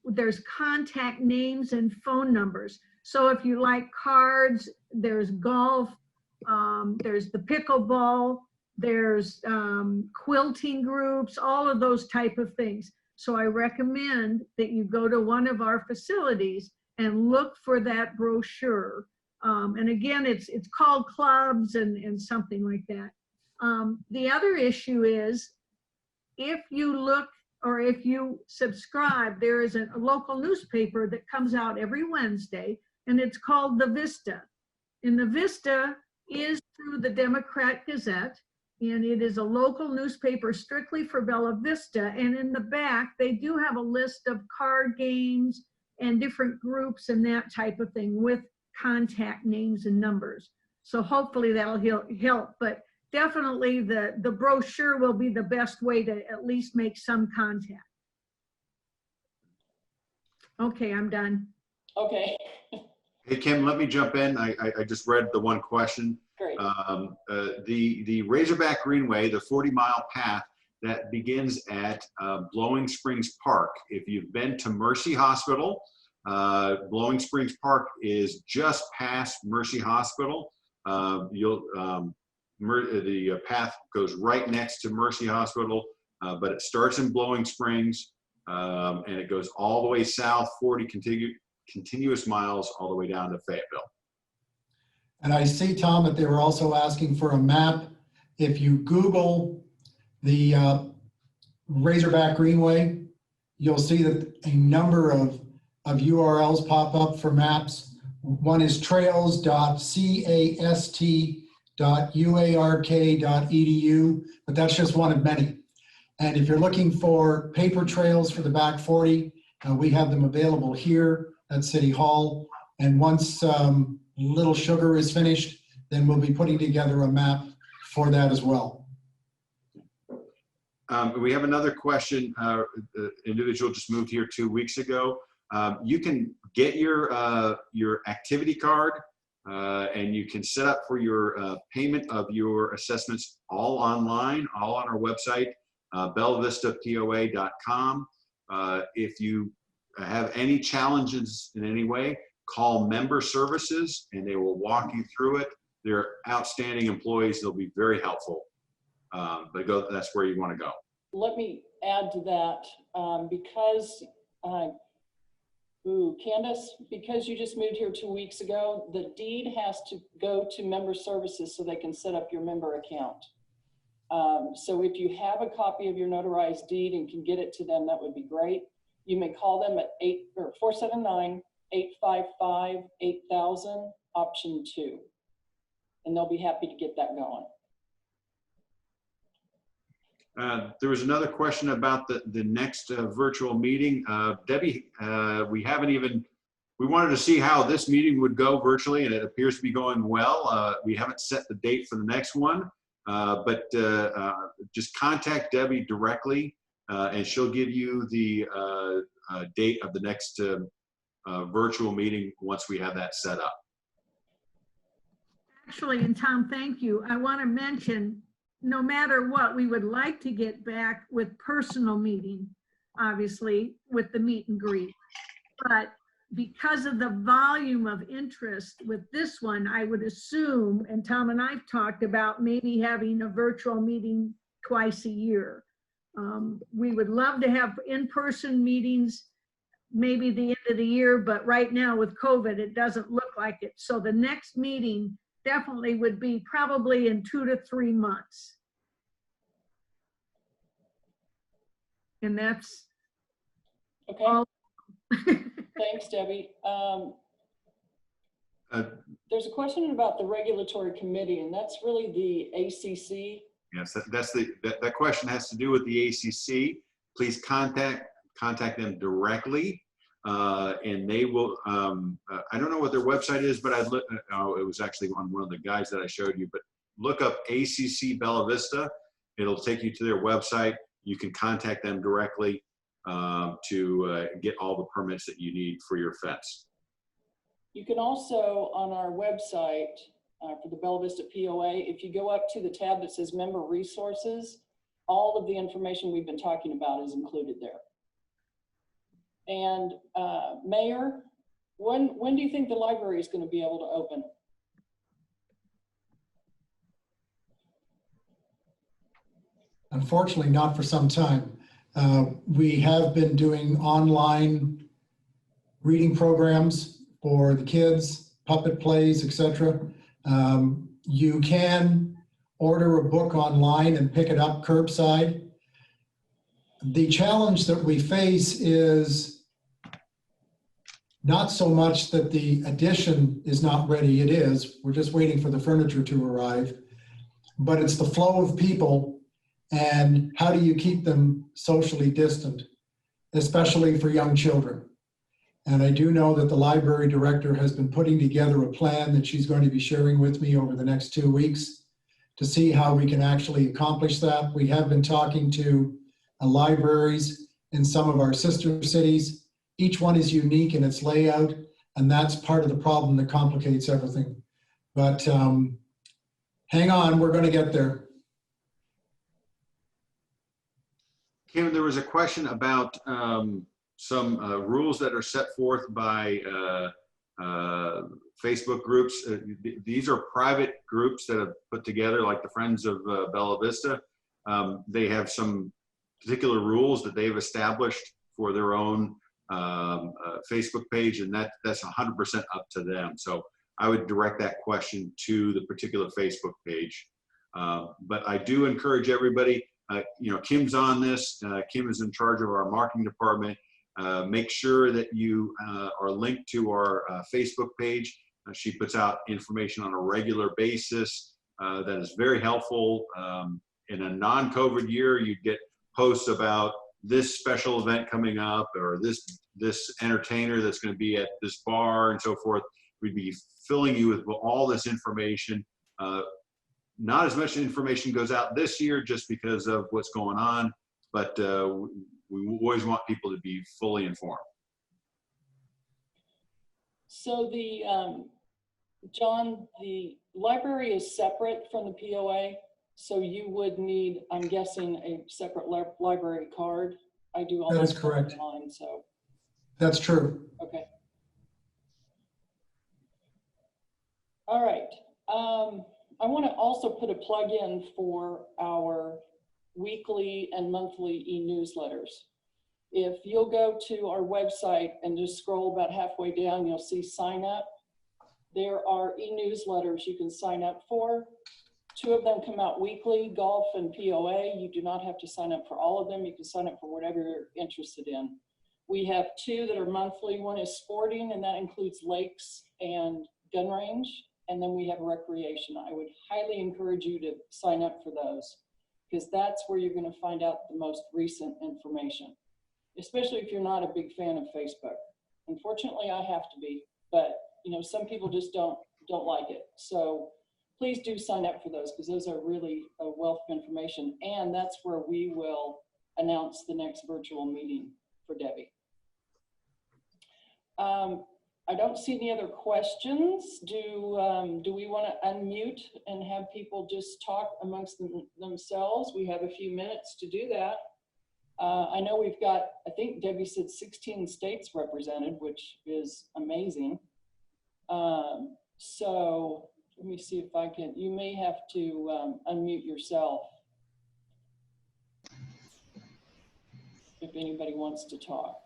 there's contact names and phone numbers. So if you like cards, there's golf, there's the pickleball, there's quilting groups, all of those type of things. So I recommend that you go to one of our facilities and look for that brochure. And again, it's called clubs and something like that. The other issue is if you look or if you subscribe, there is a local newspaper that comes out every Wednesday, and it's called The Vista. And The Vista is through the Democrat Gazette, and it is a local newspaper strictly for Bella Vista. And in the back, they do have a list of card games and different groups and that type of thing with contact names and numbers. So hopefully that'll help, but definitely the brochure will be the best way to at least make some contact. Okay, I'm done. Okay. Hey, Kim, let me jump in. I just read the one question. Great. The Razorback Greenway, the 40-mile path that begins at Blowing Springs Park. If you've been to Mercy Hospital, Blowing Springs Park is just past Mercy Hospital. the path goes right next to Mercy Hospital, but it starts in Blowing Springs, and it goes all the way south, 40 continuous miles all the way down to Fayetteville. And I see, Tom, that they were also asking for a map. If you Google the Razorback Greenway, you'll see that a number of URLs pop up for maps. One is trails.cast.uark.edu, but that's just one of many. And if you're looking for paper trails for the back 40, we have them available here at City Hall. And once Little Sugar is finished, then we'll be putting together a map for that as well. We have another question. The individual just moved here 2 weeks ago. You can get your activity card and you can set up for your payment of your assessments all online, all on our website, belvistapoa.com. If you have any challenges in any way, call Member Services and they will walk you through it. They're outstanding employees. They'll be very helpful. But that's where you want to go. Let me add to that, because Candace, because you just moved here 2 weeks ago, the deed has to go to Member Services so they can set up your member account. So if you have a copy of your notarized deed and can get it to them, that would be great. You may call them at 479-855-8000, option 2, and they'll be happy to get that going. There was another question about the next virtual meeting. Debbie, we wanted to see how this meeting would go virtually, and it appears to be going well. We haven't set the date for the next one, but just contact Debbie directly, and she'll give you the date of the next virtual meeting once we have that set up. Actually, and Tom, thank you. I want to mention, no matter what, we would like to get back with personal meeting, obviously, with the meet and greet. But because of the volume of interest with this one, I would assume, and Tom and I've talked about maybe having a virtual meeting twice a year. We would love to have in-person meetings maybe the end of the year, but right now with COVID, it doesn't look like it. So the next meeting definitely would be probably in 2 to 3 months. And that's Okay. all. Thanks, Debbie. There's a question about the regulatory committee, and that's really the ACC. Yes, that question has to do with the ACC. Please contact them directly, and they will. I don't know what their website is, but it was actually on one of the guides that I showed you. But look up ACC Bella Vista. It'll take you to their website. You can contact them directly to get all the permits that you need for your fence. You can also, on our website for the Bella Vista POA, if you go up to the tab that says Member Resources, all of the information we've been talking about is included there. And Mayor, when do you think the library is going to be able to open? Unfortunately, not for some time. We have been doing online reading programs for the kids, puppet plays, etc. You can order a book online and pick it up curbside. The challenge that we face is not so much that the edition is not ready, it is. We're just waiting for the furniture to arrive. But it's the flow of people and how do you keep them socially distant, especially for young children. And I do know that the library director has been putting together a plan that she's going to be sharing with me over the next 2 weeks to see how we can actually accomplish that. We have been talking to libraries in some of our sister cities. Each one is unique in its layout, and that's part of the problem that complicates everything. But hang on, we're going to get there. Kim, there was a question about some rules that are set forth by Facebook groups. These are private groups that have put together, like the Friends of Bella Vista. They have some particular rules that they've established for their own Facebook page, and that's 100% up to them. So I would direct that question to the particular Facebook page. But I do encourage everybody, Kim's on this. Kim is in charge of our marketing department. Make sure that you are linked to our Facebook page. She puts out information on a regular basis that is very helpful. In a non-COVID year, you'd get posts about this special event coming up, or this entertainer that's going to be at this bar and so forth. We'd be filling you with all this information. Not as much information goes out this year just because of what's going on, but we always want people to be fully informed. So John, the library is separate from the POA, so you would need, I'm guessing, a separate library card. I do all That is that correct. online, so. That's true. Okay. All right. I want to also put a plug in for our weekly and monthly e-newsletters. If you'll go to our website and just scroll about halfway down, you'll see sign up. There are e-newsletters you can sign up for. 2 of them come out weekly, golf and POA. You do not have to sign up for all of them. You can sign up for whatever you're interested in. We have 2 that are monthly. One is sporting, and that includes lakes and gun range. And then we have recreation. I would highly encourage you to sign up for those, because that's where you're going to find out the most recent information, especially if you're not a big fan of Facebook. Unfortunately, I have to be, but some people just don't like it. So please do sign up for those, because those are really a wealth of information. And that's where we will announce the next virtual meeting for Debbie. I don't see any other questions. Do we want to unmute and have people just talk amongst themselves? We have a few minutes to do that. I know we've got, I think Debbie said 16 states represented, which is amazing. So let me see if I can, you may have to unmute yourself if anybody wants to talk.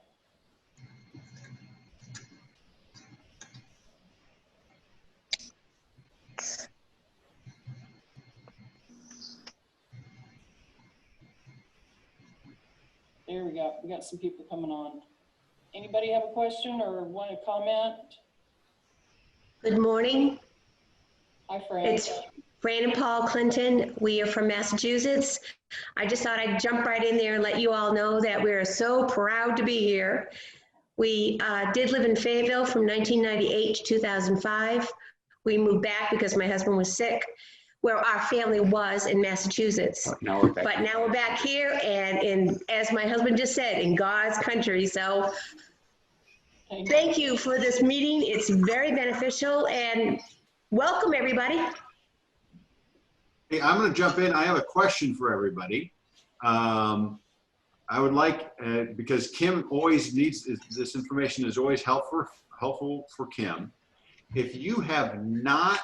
There we go. We got some people coming on. Anybody have a question or want to comment? Good morning. Hi, Fran. It's Fran and Paul Clinton. We are from Massachusetts. I just thought I'd jump right in there and let you all know that we're so proud to be here. We did live in Fayetteville from 1998 to 2005. We moved back because my husband was sick, where our family was in Massachusetts. But now we're back here, and as my husband just said, in God's country. So thank you for this meeting. It's very beneficial, and welcome everybody. Hey, I'm going to jump in. I have a question for everybody. I would like, because Kim always needs, this information is always helpful for Kim. If you had not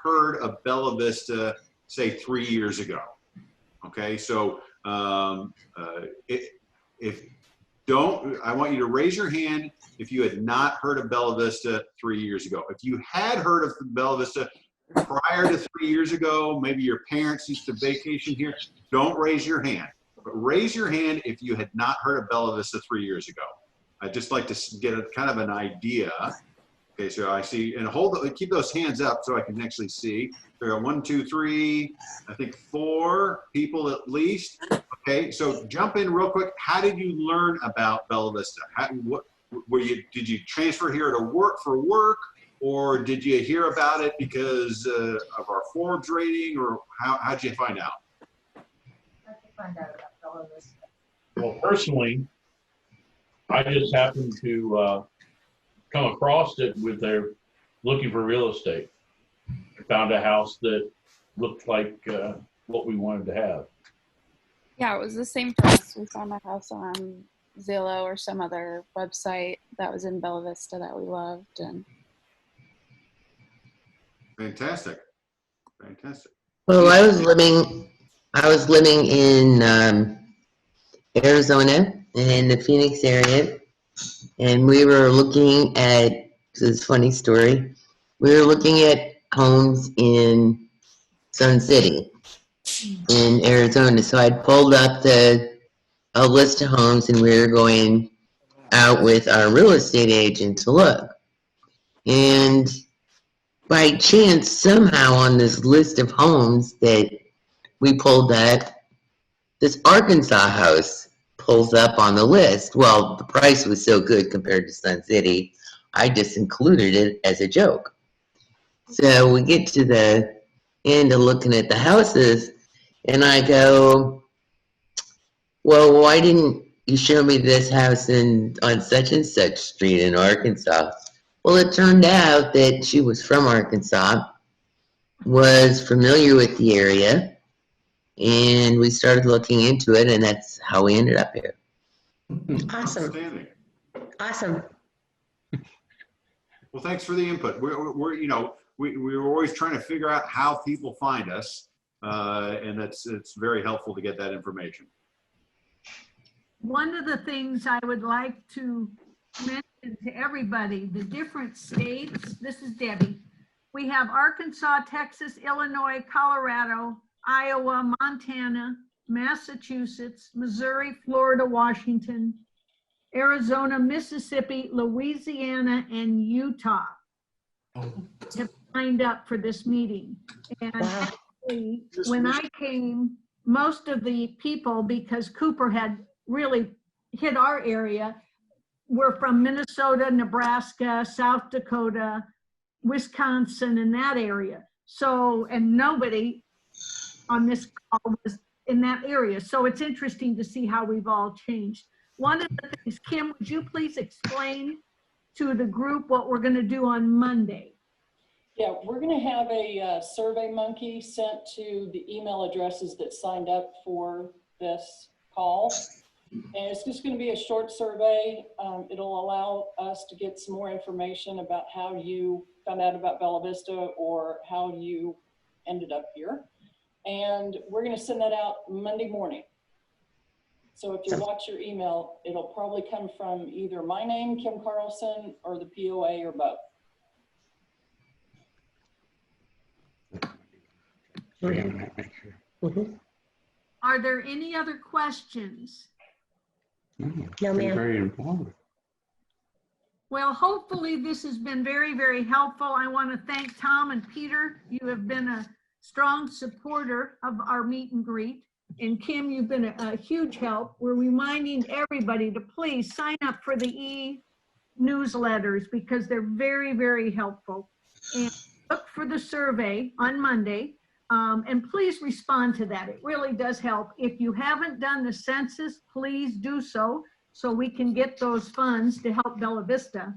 heard of Bella Vista, say 3 years ago, okay, so I want you to raise your hand if you had not heard of Bella Vista 3 years ago. If you had heard of Bella Vista prior to 3 years ago, maybe your parents used to vacation here, don't raise your hand. But raise your hand if you had not heard of Bella Vista 3 years ago. I'd just like to get a kind of an idea. Okay, so I see, and keep those hands up so I can actually see. There are 1, 2, 3, I think 4 people at least. Okay, so jump in real quick. How did you learn about Bella Vista? Did you transfer here to work, or did you hear about it because of our Forbes rating, or how'd you find out? How'd you find out about Bella Vista? Well, personally, I just happened to come across it with their looking for real estate. I found a house that looked like what we wanted to have. Yeah, it was the same for us. We found a house on Zillow or some other website that was in Bella Vista that we loved. And Fantastic. Fantastic. Well, I was living in Arizona in the Phoenix area, and we were looking at, this funny story, we were looking at homes in Sun City in Arizona. So I pulled up a list of homes, and we were going out with our real estate agent to look. And by chance, somehow on this list of homes that we pulled up, this Arkansas house pulls up on the list. Well, the price was so good compared to Sun City, I just included it as a joke. So we get to the end of looking at the houses, and I go, well, why didn't you show me this house on such and such street in Arkansas? Well, it turned out that she was from Arkansas, was familiar with the area, and we started looking into it, and that's how we ended up here. Awesome. Outstanding. Awesome. Well, thanks for the input. We're you know, we were always trying to figure out how people find us, and it's very helpful to get that information. One of the things I would like to mention to everybody, the different states, this is Debbie. We have Arkansas, Texas, Illinois, Colorado, Iowa, Montana, Massachusetts, Missouri, Florida, Washington, Arizona, Mississippi, Louisiana, and Utah have signed up for this meeting. And actually, when I came, most of the people, because Cooper had really hit our area, were from Minnesota, Nebraska, South Dakota, Wisconsin, and that area. So, and nobody on this call was in that area. So it's interesting to see how we've all changed. One of the things, Kim, would you please explain to the group what we're going to do on Monday? Yeah, we're going to have a survey monkey sent to the email addresses that signed up for this call. And it's just going to be a short survey. It'll allow us to get some more information about how you found out about Bella Vista or how you ended up here. And we're going to send that out Monday morning. So if you watch your email, it'll probably come from either my name, Kim Carlson, or the POA, or both. Are there any other questions? No, ma'am. Very important. Well, hopefully this has been very, very helpful. I want to thank Tom and Peter. You have been a strong supporter of our meet and greet. And Kim, you've been a huge help. We're reminding everybody to please sign up for the e-newsletters because they're very, very helpful. And look for the survey on Monday. And please respond to that. It really does help. If you haven't done the census, please do so we can get those funds to help Bella Vista.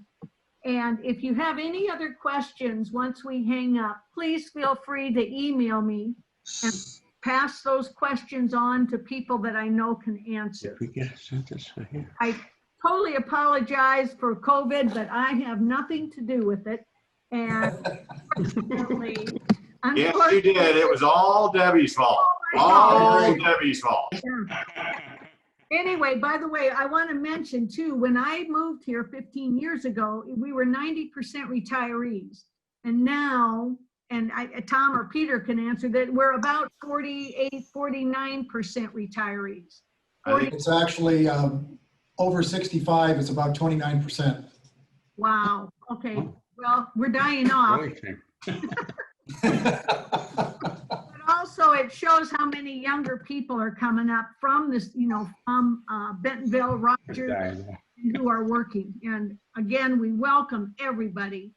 And if you have any other questions once we hang up, please feel free to email me and pass those questions on to people that I know can answer. If we get a census here. I totally apologize for COVID, but I have nothing to do with it. And unfortunately, Yes, you did. It was all Debbie's fault. All Debbie's fault. Anyway, by the way, I want to mention too, when I moved here 15 years ago, we were 90% retirees. And now, and Tom or Peter can answer that, we're about 48, 49% retirees. It's actually over 65, it's about 29%. Wow. Okay. Well, we're dying off. But also it shows how many younger people are coming up from this, you know, from Bentonville, Rogers, who are working. And again, we welcome everybody.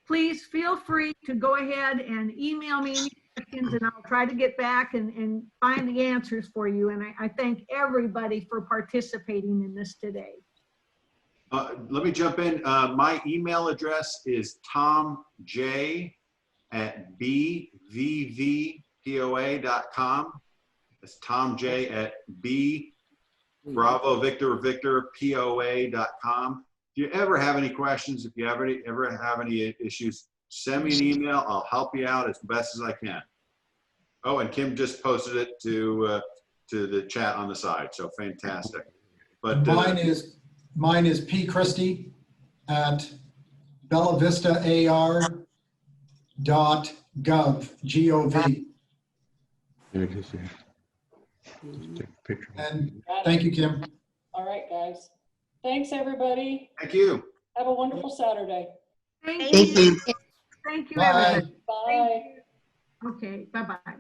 Please feel free to go ahead and email me any questions and I'll try to get back and find the answers for you. And I thank everybody for participating in this today. Let me jump in. My email address is tomj@bvvpoa.com. That's tomj@bvvpoa.com. Bravo Victor Victor POA.com. If you ever have any questions, if you ever have any issues, send me an email. I'll help you out as best as I can. Oh, and Kim just posted it to the chat on the side. So fantastic. But mine is P Christie at bellavistaar.gov, G-O-V. And thank you, Kim. All right, guys. Thanks, everybody. Thank you. Have a wonderful Saturday. Thank Thank you. you. Thank you, Bye. everybody. Bye. Okay, bye-bye.